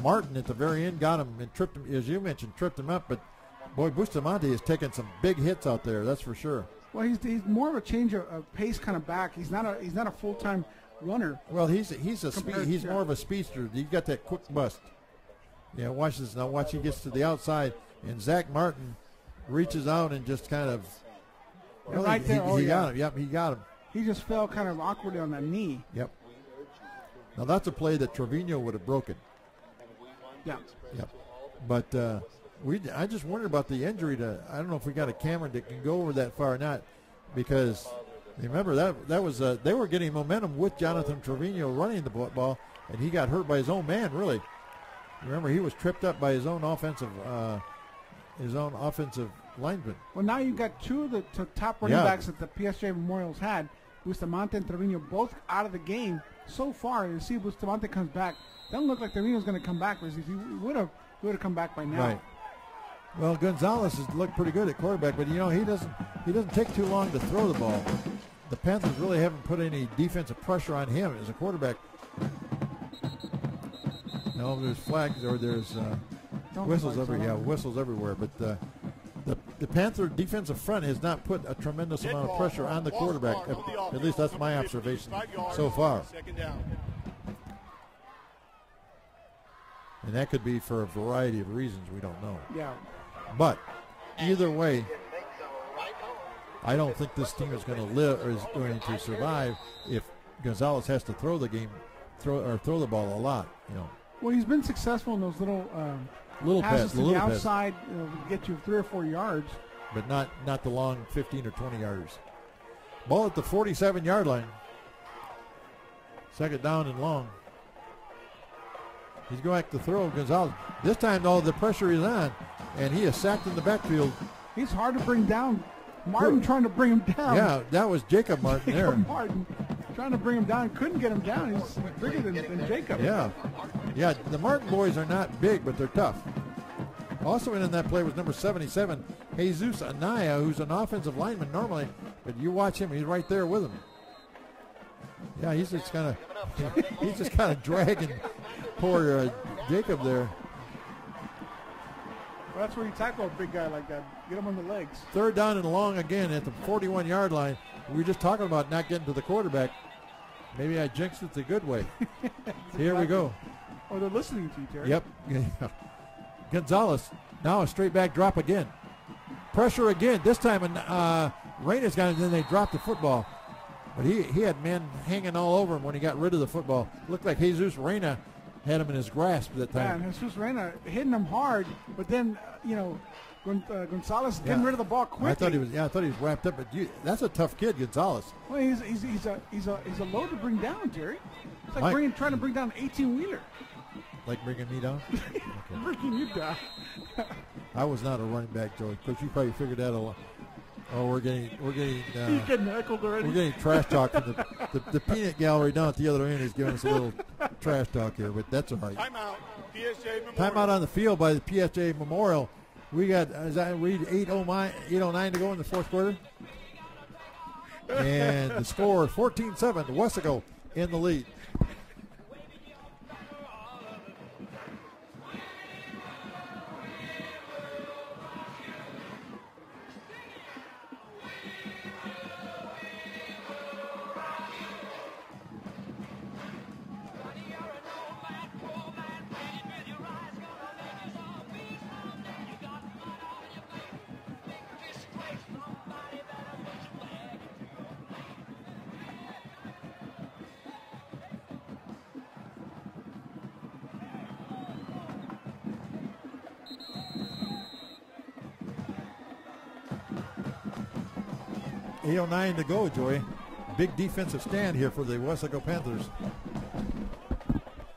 Martin at the very end got him and tripped him, as you mentioned, tripped him up. But boy, Bustamante is taking some big hits out there. That's for sure. Well, he's more of a change of pace kind of back. He's not a full-time runner. Well, he's more of a speedster. He's got that quick bust. Yeah, watch this now. Watch, he gets to the outside, and Zach Martin reaches out and just kind of right there. He got him. Yep, he got him. He just fell kind of awkwardly on that knee. Yep. Now that's a play that Trevino would have broken. Yeah. Yep. But I just wondered about the injury to. I don't know if we got a camera that can go over that far or not, because remember that was they were getting momentum with Jonathan Trevino running the ball, and he got hurt by his own man. Really, remember he was tripped up by his own offensive lineman. Well, now you've got two of the top running backs that the PSG Memorials had, Bustamante and Trevino, both out of the game so far. You see, Bustamante comes back. Doesn't look like Trevino's going to come back, because if he would have come back by now. Right. Well, Gonzalez has looked pretty good at quarterback, but he doesn't take too long to throw the ball. The Panthers really haven't put any defensive pressure on him as a quarterback. No, there's flags or there's whistles everywhere. But the Panther defensive front has not put a tremendous amount of pressure on the quarterback. At least that's my observation so far. And that could be for a variety of reasons we don't know. Yeah. But either way, I don't think this team is going to live or is going to survive if Gonzalez has to throw the ball a lot. Well, he's been successful in those little passes to the outside, get you 3 or 4 yards. But not the long 15 or 20 yarders. Ball at the 47-yard line. Second down and long. He's going to throw Gonzalez. This time, though, the pressure is on, and he is sacked in the backfield. He's hard to bring down. Martin trying to bring him down. Yeah, that was Jacob Martin there. Martin trying to bring him down. Couldn't get him down. He's bigger than Jacob. Yeah. Yeah, the Martin boys are not big, but they're tough. Also in that play was number 77, Jesus Anaya, who's an offensive lineman normally, but you watch him, he's right there with him. Yeah, he's just kind of dragging poor Jacob there. Well, that's where you tackle a big guy like that. Get him on the legs. Third down and long again at the 41-yard line. We were just talking about not getting to the quarterback. Maybe I jinxed it the good way. Here we go. Oh, they're listening to you, Terry. Yep. Gonzalez, now a straight back drop again. Pressure again. This time Reyna's got it, and then they dropped the football. But he had men hanging all over him when he got rid of the football. Looked like Jesus Reyna had him in his grasp at that time. Yeah, and Jesus Reyna hitting him hard, but then, Gonzalez getting rid of the ball quickly. I thought he was wrapped up, but that's a tough kid, Gonzalez. Well, he's a load to bring down, Jerry. It's like trying to bring down an 18-wheeler. Like bringing me down? Okay. Bringing you down. I was not a running back, Joey. Of course, you probably figured that Oh, we're getting He's getting heckled already. we're getting trash talk. The peanut gallery down at the other end is giving us a little trash talk here, but that's all right. Timeout. PSJ Memorial. Timeout on the field by the PSJ Memorial. We got, as I read, 8:09 to go in the fourth quarter. And the score 14-7. Weslaco in the lead. .09 to go, Joey. Big defensive stand here for the Weslaco Panthers.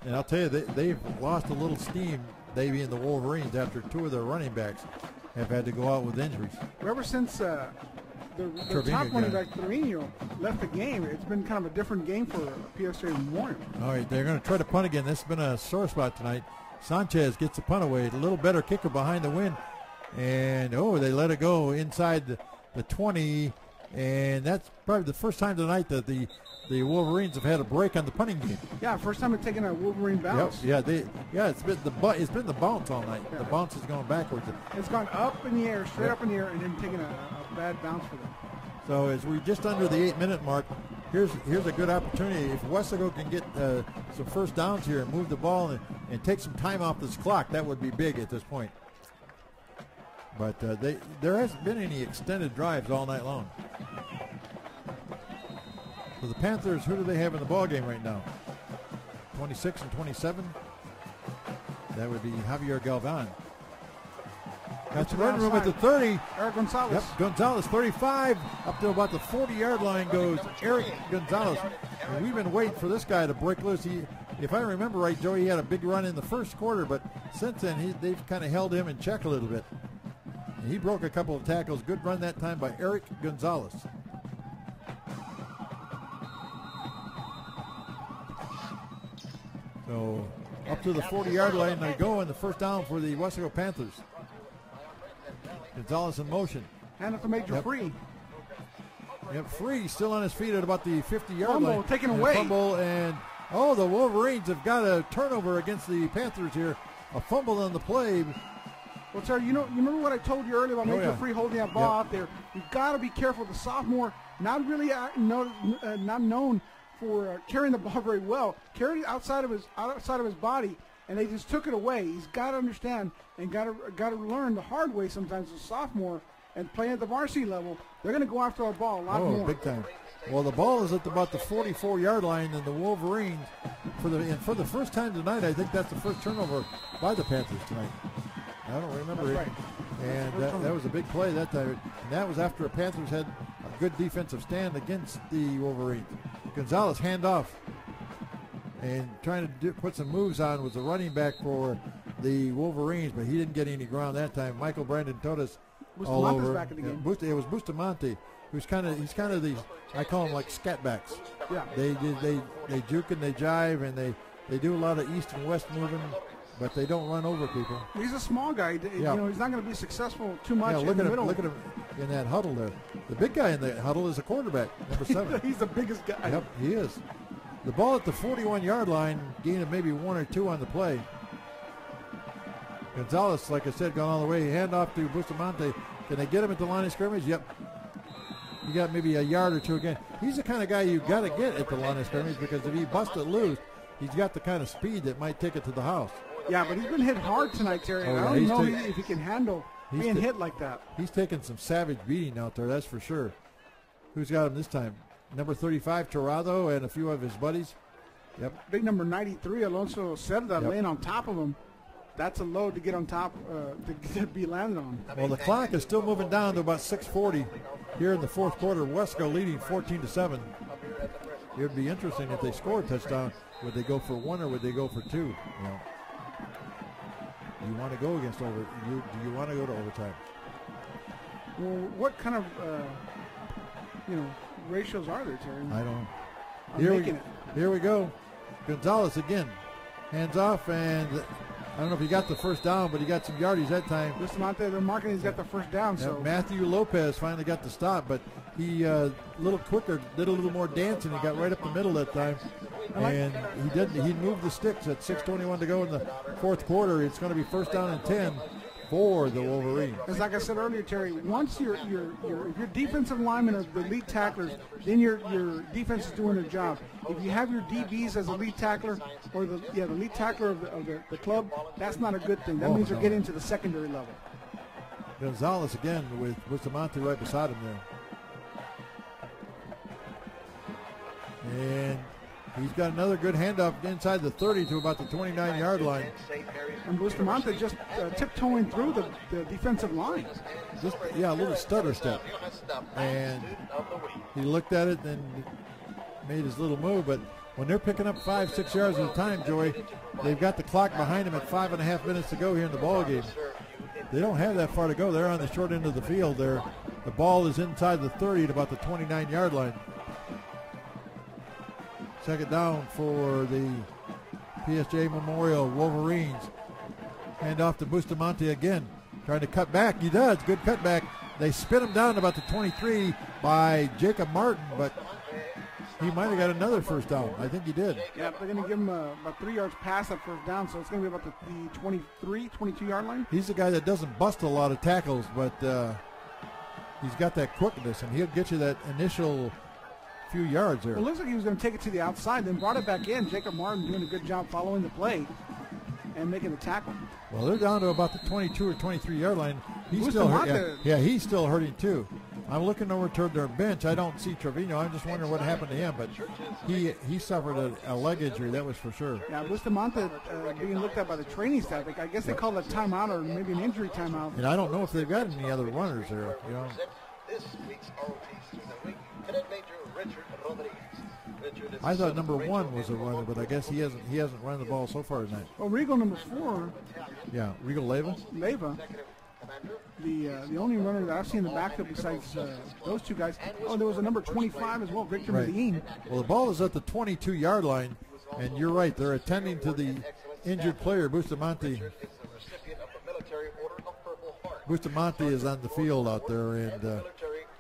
And I'll tell you, they've lost a little steam, they being the Wolverines, after two of their running backs have had to go out with injuries. Ever since the top running back, Trevino, left the game, it's been kind of a different game for PSJ Memorial. All right, they're going to try to punt again. This has been a sore spot tonight. Sanchez gets the punt away. A little better kicker behind the wind. And, they let it go inside the 20. And that's probably the first time tonight that the Wolverines have had a break on the punting game. Yeah, first time they've taken a Wolverine bounce. Yep. It's been the bounce all night. Yeah. The bounce has gone backwards. It's gone up in the air, straight up in the air, and then taking a bad bounce for them. So as we're just under the 8-minute mark, here's a good opportunity. If Weslaco can get some first downs here and move the ball and take some time off this clock, that would be big at this point. But there hasn't been any extended drives all night long. For the Panthers, who do they have in the ball game right now? 26 and 27. That would be Javier Galvan. Got some running room at the 30. Eric Gonzalez. Yep, Gonzalez, 35. Up to about the 40-yard line goes Eric Gonzalez. And we've been waiting for this guy to break loose. If I remember right, Joey, he had a big run in the first quarter, but since then they've kind of held him in check a little bit. And he broke a couple of tackles. Good run that time by Eric Gonzalez. So up to the 40-yard line they go, and the first down for the Weslaco Panthers. Gonzalez in motion. Hand it to Major Free. Yep, Free still on his feet at about the 50-yard line. Taken away. Fumble, and the Wolverines have got a turnover against the Panthers here. A fumble on the play. Well, Terry, you remember what I told you earlier about Major Free holding that ball out there? You've got to be careful. The sophomore, not really not known for carrying the ball very well, carried it outside of his body, and they just took it away. He's got to understand and got to learn the hard way sometimes as a sophomore and playing at the varsity level. They're going to go after our ball a lot more. Big time. Well, the ball is at about the 44-yard line, and the Wolverines, for the first time tonight, I think that's the first turnover by the Panthers tonight. I don't remember it. Right. And that was a big play that time. And that was after the Panthers had a good defensive stand against the Wolverines. Gonzalez handoff. And trying to put some moves on was the running back for the Wolverines, but he didn't get any ground that time. Michael Brandon Todas all over. Back in the game. It was Bustamante, he's kind of these, I call them like scat backs. Yeah. They juke and they jive, and they do a lot of east and west moving, but they don't run over people. He's a small guy. He's not going to be successful too much look in the at middle. Look at him in that huddle there. The big guy in the huddle is a quarterback, number 7. He's the biggest guy. Yep, he is. The ball at the 41-yard line, gain of maybe 1 or 2 on the play. Gonzalez, like I said, gone all the way. Hand off to Bustamante. Can they get him at the line of scrimmage? Yep. You got maybe a yard or 2 again. He's the kind of guy you got to get at the line of scrimmage, because if he busts it loose, he's got the kind of speed that might take it to the house. Yeah, but he's been hit hard tonight, Terry. I don't know if he can handle being hit like that. He's taking some savage beating out there, that's for sure. Who's got him this time? Number 35, Torrado, and a few of his buddies. Yep. Big number 93, Alonso Cerda, laying on top of him. That's a load to get on top, to be landed on. Well, the clock is still moving down to about 6:40 here in the fourth quarter. Weslaco leading 14-7. It would be interesting if they score a touchdown. Would they go for 1 or would they go for 2? You know, do you want to go against do you want to go to overtime? Well, what kind of ratios are there, Terry? I don't. I'm Here we go. Gonzalez again. Hands off, and I don't know if he got the first down, but he got some yardage that time. Bustamante, they're marking he's got the first down. So Matthew Lopez finally got the stop, but he a little quicker, did a little more dancing. He got right up the middle that time, and he didn't. He moved the sticks at 6:21 to go in the fourth quarter. It's going to be first down and 10 for the Wolverines. As like I said earlier, Terry, once your defensive linemen are the lead tacklers, then your defense is doing their job. If you have your DBs as a lead tackler or the lead tackler of the club, that's not a good thing. That means they're getting to the secondary level. Gonzalez again with Bustamante right beside him there. And he's got another good handoff inside the 30 to about the 29-yard line. And Bustamante just tiptoeing through the defensive line. A little stutter step. And he looked at it and made his little move. But when they're picking up 5-6 yards at a time, Joey, they've got the clock behind them at 5.5 minutes to go here in the ball game. They don't have that far to go. They're on the short end of the field there. The ball is inside the 30 at about the 29-yard line. Second down for the PSJ Memorial Wolverines. Hand off to Bustamante again. Trying to cut back. He does. Good cutback. They spin him down about the 23 by Jacob Martin, but he might have got another first down. I think he did. Yeah, they're going to give him about 3 yards past that first down, so it's going to be about the 23, 22-yard line. He's the guy that doesn't bust a lot of tackles, but he's got that quickness, and he'll get you that initial few yards there. It looks like he was going to take it to the outside, then brought it back in. Jacob Martin doing a good job following the play and making the tackle. Well, they're down to about the 22 or 23-yard line. He's still hurting. Yeah, he's still hurting too. I'm looking over toward their bench. I don't see Trevino. I'm just wondering what happened to him, but he suffered a leg injury, that was for sure. Yeah, Bustamante being looked at by the training staff. I guess they call it a timeout or maybe an injury timeout. And I don't know if they've got any other runners there. You know. This week's ROTC of the week, Cadet Major Richard Rodriguez. I thought number 1 was a runner, but I guess he hasn't run the ball so far tonight. Well, Regal number 4. Yeah, Regal Leyva. The only runner that I've seen in the backfield besides those two guys. Oh, there was a number 25 as well, Victor Medellin. Well, the ball is at the 22-yard line, and you're right. They're attending to the injured player, Bustamante. Bustamante is on the field out there, and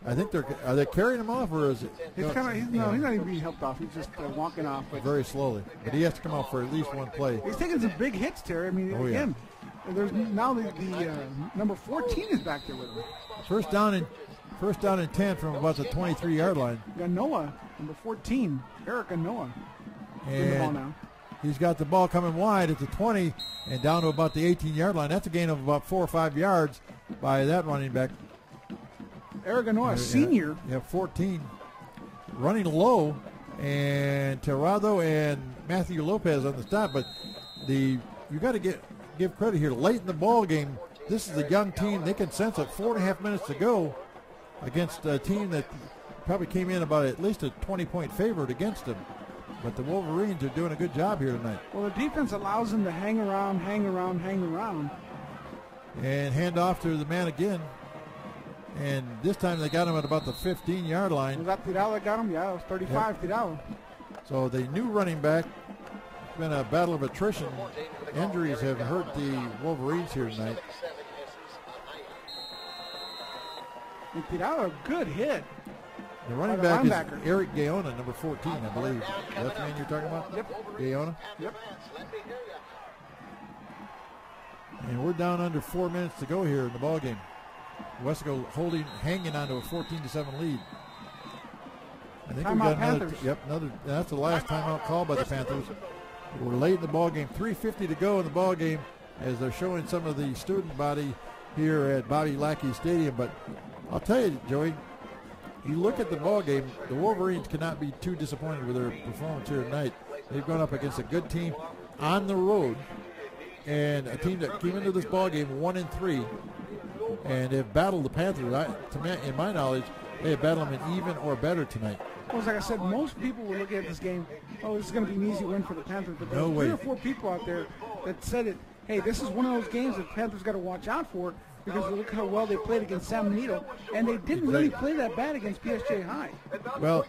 I think are they carrying him off, or is it? He's not even being helped off. He's just walking off. Very slowly, but he has to come out for at least one play. He's taking some big hits, Terry. I mean, again, there's now the number 14 is back there with him. First down and 10 from about the 23-yard line. Ganoa, number 14, Eric Ganoa. And the ball now. He's got the ball coming wide at the 20 and down to about the 18-yard line. That's a gain of about 4 or 5 yards by that running back. Eric Ganoa, senior. Yeah, 14. Running low, and Terrado and Matthew Lopez on the stop. But you got to give credit here. Late in the ball game, this is a young team. They can sense it. 4.5 minutes to go against a team that probably came in about at least a 20-point favorite against them. But the Wolverines are doing a good job here tonight. Well, the defense allows them to hang around. And hand off to the man again. And this time they got him at about the 15-yard line. Was that Tirado that got him? Yeah, it was 35, Tirado. So the new running back, it's been a battle of attrition. Injuries have hurt the Wolverines here tonight. And Tirado, a good hit. The running back is Eric Gaona, number 14, I believe. That's the man you're talking about? Yep. Gaona? Yep. And we're down under 4 minutes to go here in the ball game. Weslaco hanging on to a 14-7 lead. I think we've got another. That's the last timeout called by the Panthers. We're late in the ball game. 3:50 to go in the ball game as they're showing some of the student body here at Bobby Lackey Stadium. But I'll tell you, Joey, you look at the ball game, the Wolverines cannot be too disappointed with their performance here tonight. They've gone up against a good team on the road, and a team that came into this ball game 1-3, and have battled the Panthers. In my knowledge, they have battled them in even or better tonight. Well, like I said, most people were looking at this game, this is going to be an easy win for the Panthers. But there were 3 or 4 people out there that said it, hey, this is one of those games that the Panthers got to watch out for because look how well they played against San Benito, and they didn't really play that bad against PSJ High. Well,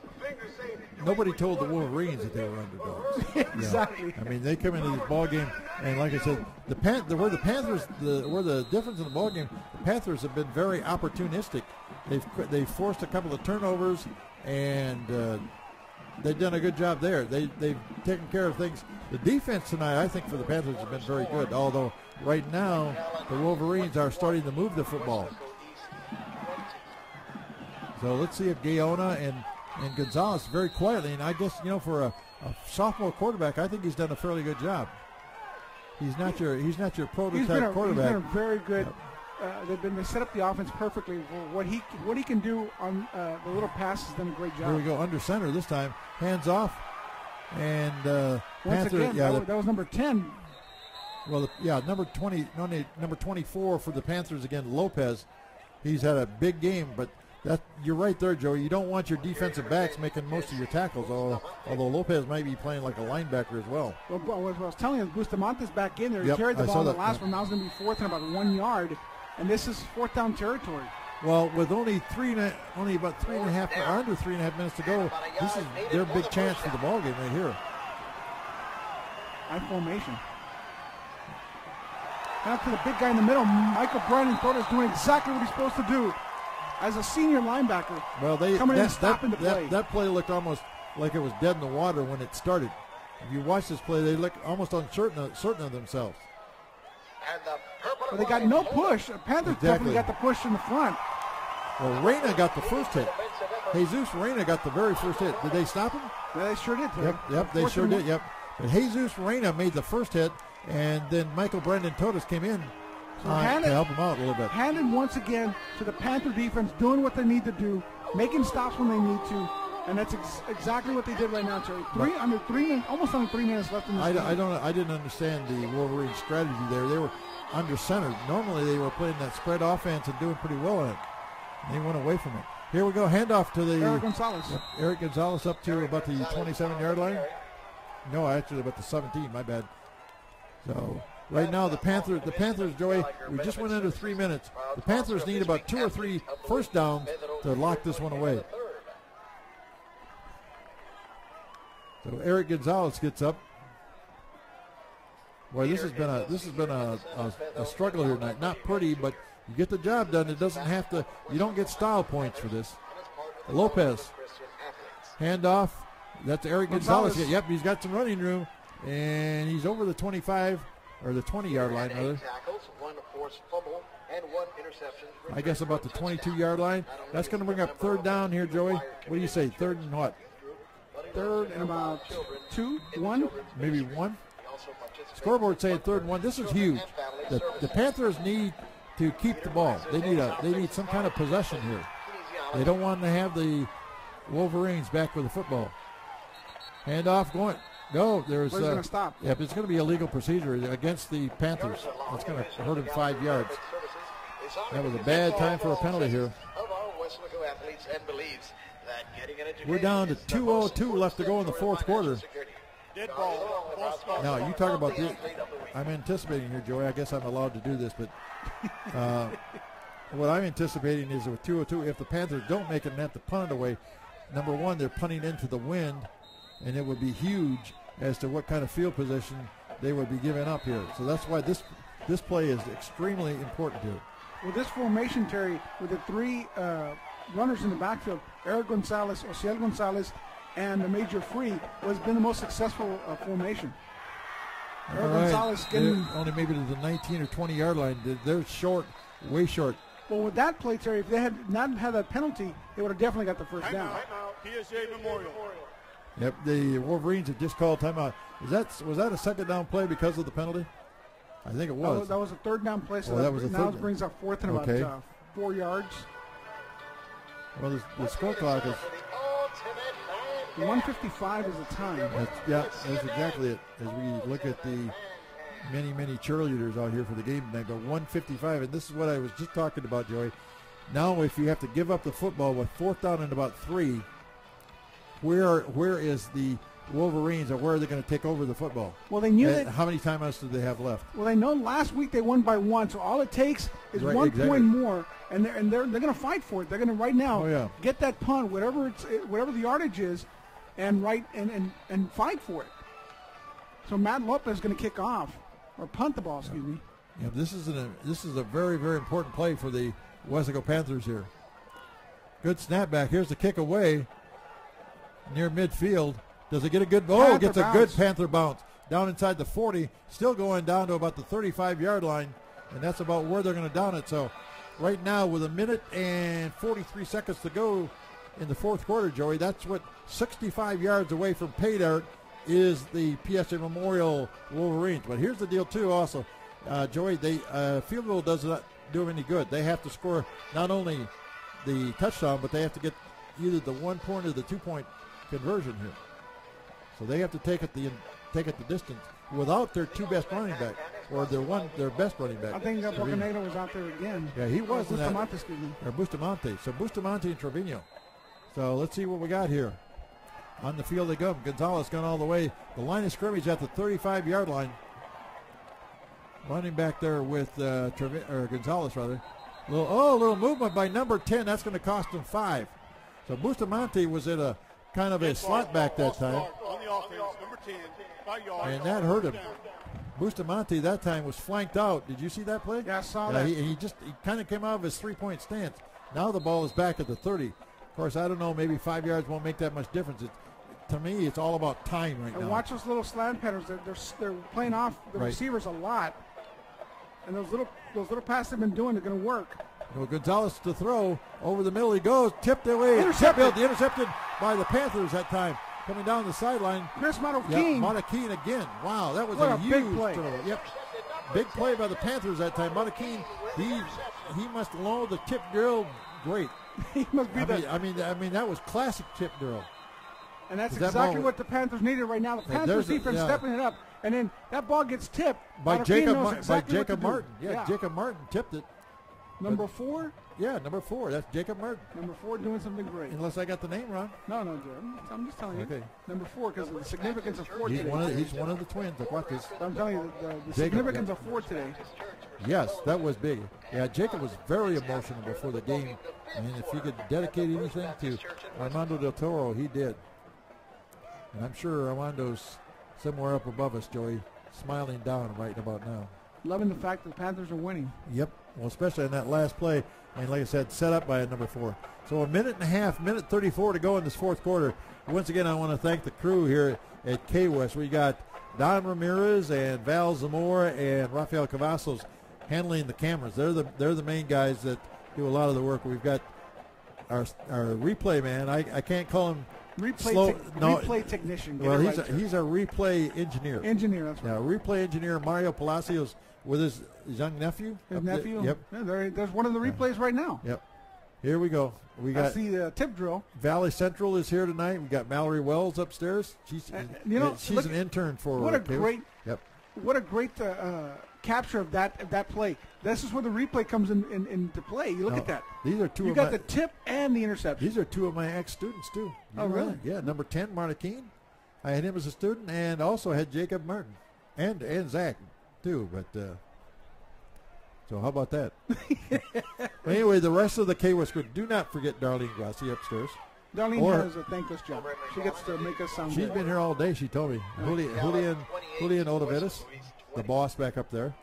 nobody told the Wolverines that they were underdogs. Exactly. I mean, they come into this ball game, and like I said, where the difference in the ball game, the Panthers have been very opportunistic. They've forced a couple of turnovers, and they've done a good job there. They've taken care of things. The defense tonight, I think, for the Panthers has been very good, although right now the Wolverines are starting to move the football. So let's see if Gaona and Gonzalez very quietly, and I guess, for a sophomore quarterback, I think he's done a fairly good job. He's not your prototype quarterback. He's been a very good. They set up the offense perfectly for what he can do on the little passes. Done a great job. Here we go, under center this time, hands off, and once Panther, again, that was number 10. Well, number 20, number 24 for the Panthers again, Lopez. He's had a big game, but you're right there, Joey. You don't want your defensive backs making most of your tackles, although Lopez might be playing like a linebacker as well. Well, what I was telling you, Bustamante's back in there. He Yep, carried the ball in the last yep. one. Now it's going to be fourth and about 1 yard, and this is fourth down territory. Well, with only about 3.5 or under 3.5 minutes to go, this is their big chance for the ball game right here. High formation. Out to the big guy in the middle. Michael Brandon Torres doing exactly what he's supposed to do as a senior linebacker. Well, coming in and stopping the play. That play looked almost like it was dead in the water when it started. If you watch this play, they look almost uncertain of themselves. But they got no push. Panthers definitely got the push in the front. Well, Reyna got the first hit. Jesus Reyna got the very first hit. Did they stop him? Yeah, they sure did. Yep, they sure did. Yep. But Jesus Reyna made the first hit, and then Michael Brandon Totis came in to help him out a little bit. Handed once again to the Panther defense, doing what they need to do, making stops when they need to, and that's exactly what they did right now, Terry. Almost under 3 minutes left in this game. I didn't understand the Wolverine strategy there. They were under center. Normally they were playing that spread offense and doing pretty well in it. And they went away from it. Here we go, handoff to the Eric Gonzalez. Yep, Eric Gonzalez up to about the 27-yard line. No, actually about the 17. My bad. So right now the Panthers, Joey, we just went under 3 minutes. The Panthers need about 2 or 3 first downs to lock this one away. So Eric Gonzalez gets up. Boy, this has been a struggle here tonight. Not pretty, but you get the job done. It doesn't have to. You don't get style points for this. Lopez, handoff. That's Eric Gonzalez. Yep, he's got some running room, and he's over the 25 or the 20-yard line, rather. I guess about the 22-yard line. That's going to bring up third down here, Joey. What do you say? Third and what? Third and about 2, 1, maybe 1. Scoreboard saying third and 1. This is huge. The Panthers need to keep the ball. They need some kind of possession here. They don't want to have the Wolverines back with the football. Handoff going. No, there's. Where's going to stop? Yep, it's going to be a legal procedure against the Panthers. That's going to hurt him 5 yards. That was a bad time for a penalty here. We're down to 2:02 left to go in the fourth quarter. Dead ball. Now, you talk about this. I'm anticipating here, Joey. I guess I'm allowed to do this, but what I'm anticipating is with 2:02, if the Panthers don't make it and have to punt it away, number one, they're punting into the wind, and it would be huge as to what kind of field position they would be giving up here. So that's why this play is extremely important here. With this formation, Terry, with the 3 runners in the backfield, Eric Gonzalez, Ociel Gonzalez, and the Major Free, has been the most successful formation. Eric Gonzalez getting only maybe to the 19 or 20-yard line. They're short, way short. Well, with that play, Terry, if they had not had that penalty, they would have definitely got the first down. PSJ Memorial. Yep, the Wolverines have just called timeout. Was that a second down play because of the penalty? I think it was. That was a third down play, so now it brings up fourth and about 4 yards. Well, the score clock is 1:55 is the time. That's exactly it. As we look at the many cheerleaders out here for the game tonight, but 1:55, and this is what I was just talking about, Joey. Now, if you have to give up the football with fourth down and about 3, where is the Wolverines and where they're going to take over the football. Well, they knew And that. how many timeouts do they have left? Well, they know last week they won by 1, so all it takes is Right, 1 exactly. point more, and they're going to fight for it. They're going to right now Oh, yeah. get that punt, whatever the yardage is, and fight for it. So Matt Lopez is going to kick off or punt the ball. Excuse me. Yeah, this is a very, very important play for the Weslaco Panthers here. Good snapback. Here's the kick away near midfield. Does it get a good? Oh, it gets a good Panther bounce down inside the 40. Still going down to about the 35-yard line, and that's about where they're going to down it. So, right now with 1 minute and 43 seconds to go in the fourth quarter, Joey, that's what 65 yards away from pay dirt is the PSA Memorial Wolverines. But here's the deal too. Also, Joey, they field goal does not do them any good. They have to score not only the touchdown, but they have to get either the 1 point or the 2 point conversion here. So they have to take it the distance without their two best running back or their best running back. I think Bocanegra was out there again. Yeah, he was. Bustamante, excuse me. Or Bustamante. So Bustamante and Trevino. So let's see what we got here. On the field they go. Gonzalez going all the way. The line of scrimmage at the 35-yard line. Running back there with Gonzalez, rather. Little movement by number 10. That's going to cost him 5. So Bustamante was at a kind of a slot back that time. On the offense, number 10, 5 yards. And that hurt him. Bustamante that time was flanked out. Did you see that play? Yeah, I saw that. He kind of came out of his 3-point stance. Now the ball is back at the 30. Of course, I don't know, maybe 5 yards won't make that much difference. To me, it's all about time right now. And watch those little slant patterns. They're playing off the receivers a lot. And those little passes they've been doing are going to work. Well, Gonzalez to throw. Over the middle he goes. Tipped away. Intercepted by the Panthers that time. Coming down the sideline. Chris Montequin. Yep, Montequin again. Wow, that was What a a huge big play. throw. Yep. Big play by the Panthers that time. Montequin, he must know the tip drill great. He must be I mean that was classic tip drill. And that's That exactly ball- what the Panthers needed right now. The Panthers defense stepping it up. And then that ball gets tipped. By Montequin knows Jacob exactly what to do. Martin. Yeah, Jacob Martin tipped it. Number 4? Yeah, number 4. That's Jacob Martin. Number 4 doing something great. Unless I got the name wrong. No, Jim. I'm just telling you. Okay. Number 4 because of the significance of 4 He's today. he's one of the twins. Look, watch this. I'm telling you, the Jacob, significance of 4 today. Yes, that was big. Yeah, Jacob was very emotional before the game. And if he could dedicate anything to Armando Del Toro, he did. And I'm sure Armando's somewhere up above us, Joey, smiling down right about now. Loving the fact that the Panthers are winning. Yep. Well, especially in that last play. And like I said, set up by a number 4. So 1 minute and a half, 1:34 to go in this fourth quarter. Once again, I want to thank the crew here at K-West. We got Don Ramirez and Val Zamora and Rafael Cavazos handling the cameras. They're the main guys that do a lot of the work. We've got our replay man. I can't call him replay technician. Well, he's a replay engineer. Engineer, that's right. Yeah, replay engineer Mario Palacios with his young nephew. His nephew? Yep. Yeah, there's one of the replays right now. Yep. Here we go. We got the tip drill. Valley Central is here tonight. We got Mallory Wells upstairs. She's an intern for. What a great. Yep. What a great capture of that play. This is where the replay comes into play. You look at that. These are two. You got the tip and the interception. These are two of my ex-students too. Oh, really? Yeah. Number 10, Montequin. I had him as a student, and also had Jacob Martin and Zach too. But so how about that? But anyway, the rest of the K-West group. Do not forget Darlene Grassi upstairs. Darlene has a thankless job. She gets to make us sound She's good. been here all day, she told me. Julian Olavides, the boss back up there.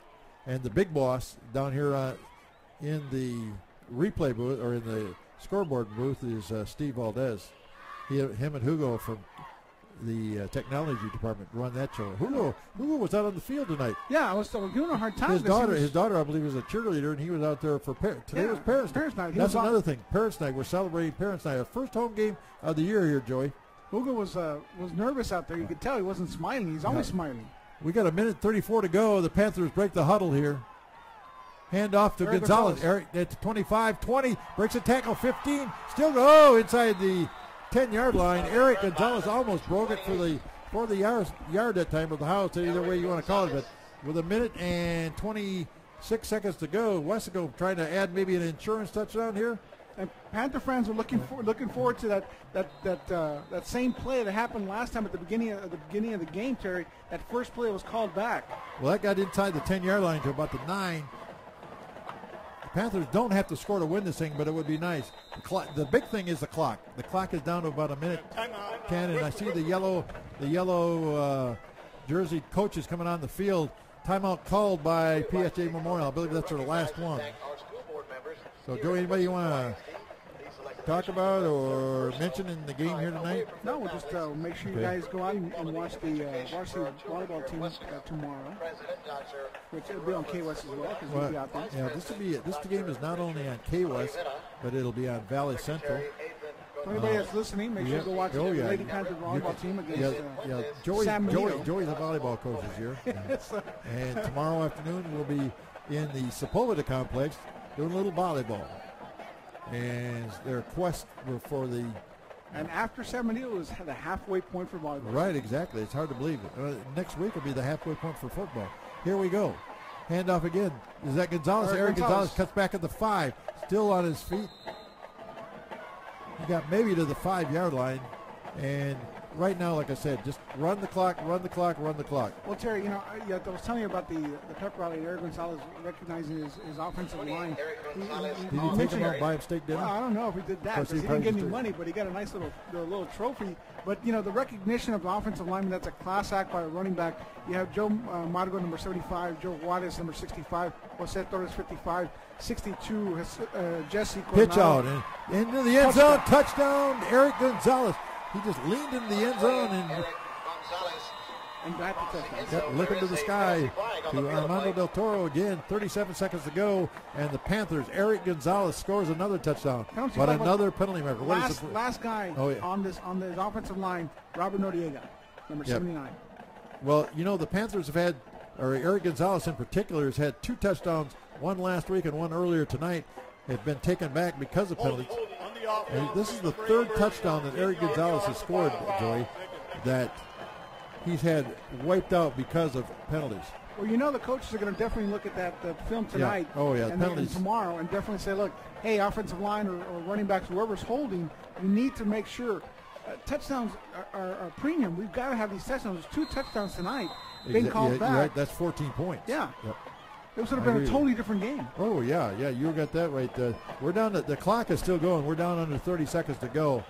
And the big boss down here in the replay booth, or in the scoreboard booth, is Steve Valdez. Him and Hugo from the technology department run that show. Hugo was out on the field tonight. Yeah, I was giving a hard time. His daughter, I believe, was a cheerleader, and he was out there for today was Parents Night. That's another thing. Parents Night. We're celebrating Parents Night. Our first home game of the year here, Joey. Hugo was nervous out there. You could tell he wasn't smiling. He's always smiling. We got 1:34 to go. The Panthers break the huddle here. Hand off to Gonzalez. Eric at 25-20. Breaks a tackle. 15. Still go inside the 10-yard line. Eric Gonzalez almost broke it for the yard that time, but the house, either way you want to call it. But with 1 minute and 26 seconds to go, Weslaco trying to add maybe an insurance touchdown here. And Panther fans are looking forward to that same play that happened last time at the beginning of the game, Terry. That first play was called back. Well, that got inside the 10-yard line to about the 9. The Panthers don't have to score to win this thing, but it would be nice. The big thing is the clock. The clock is down to about a minute 10, and I see the yellow jersey coaches coming on the field. Timeout called by PSJ Memorial. I believe that's their last one. So, Joe, anybody you want to talk about or mention in the game here tonight? No, we'll just make sure you guys go out and watch the varsity volleyball team tomorrow, which will be on K-West as well, because we'll be out there. Yeah, this game is not only on K-West, but it'll be on Valley Central. For anybody that's listening, make sure you go watch the Lady Panther volleyball team against Sam Menino. Joey's a volleyball coach this year. And tomorrow afternoon we'll be in the Sepulveda complex doing a little volleyball. And their quest were for the... And after San Benito was the halfway point for volleyball. Right, exactly. It's hard to believe it. Next week will be the halfway point for football. Here we go. Handoff again. Is that Gonzalez? Eric Gonzalez cuts back at the 5. Still on his feet. He got maybe to the 5-yard line. And right now, like I said, just run the clock, run the clock, run the clock. Well, Terry, I was telling you about the pep rally. Eric Gonzalez recognizing his offensive line. Did he take him out by mistake, didn't he? Well, I don't know if he did that, because he didn't get any money, but he got a nice little trophy. But, the recognition of the offensive lineman, that's a class act by a running back. You have Joe Margo, number 75, Joe Juarez, number 65, Jose Torres, 55, 62, Jesse Coronado. Pitch out and into the end zone. Touchdown, Eric Gonzalez. He just leaned into the end zone and got the touchdown. Got looking to the sky to Armando Del Toro again. 37 seconds to go, and the Panthers, Eric Gonzalez scores another touchdown, but another penalty marker. Last guy on this offensive line, Robert Noriega, number 79. Well, the Panthers have had, or Eric Gonzalez in particular, has had 2 touchdowns, one last week and one earlier tonight. Have been taken back because of penalties. And this is the 3rd touchdown that Eric Gonzalez has scored, Joey, that he's had wiped out because of penalties. Well, the coaches are going to definitely look at that film tonight. Yeah. Oh, yeah, and penalties tomorrow, and definitely say, look, hey, offensive line or running backs, whoever's holding, you need to make sure touchdowns are premium. We've got to have these touchdowns. There's 2 touchdowns tonight being called back. Right. That's 14 points. Yeah. Yep. It would have been a totally different game. Oh, yeah, you got that right. We're down. The clock is still going. We're down under 30 seconds to go.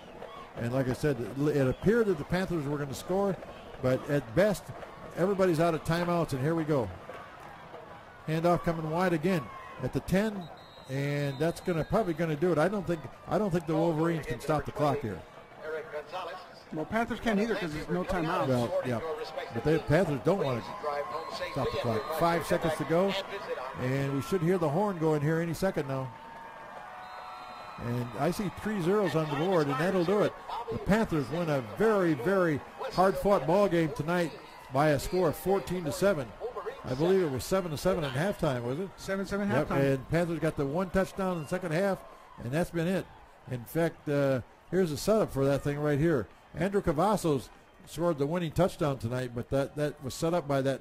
And like I said, it appeared that the Panthers were going to score, but at best, everybody's out of timeouts, and here we go. Handoff coming wide again at the 10, and that's probably going to do it. I don't think the Wolverines can stop the clock here. Well, Panthers can't either because there's no timeout. Well, yeah, but the Panthers don't want to stop the clock. 5 seconds to go, and we should hear the horn going here any second now. And I see 3 zeros on the board, and that'll do it. The Panthers win a very, very hard-fought ball game tonight by a score of 14-7. I believe it was 7-7 at halftime, was it? 7-7 yep, halftime. And Panthers got the 1 touchdown in the second half, and that's been it. In fact, here's a setup for that thing right here. Andrew Cavazos scored the winning touchdown tonight, but that was set up by that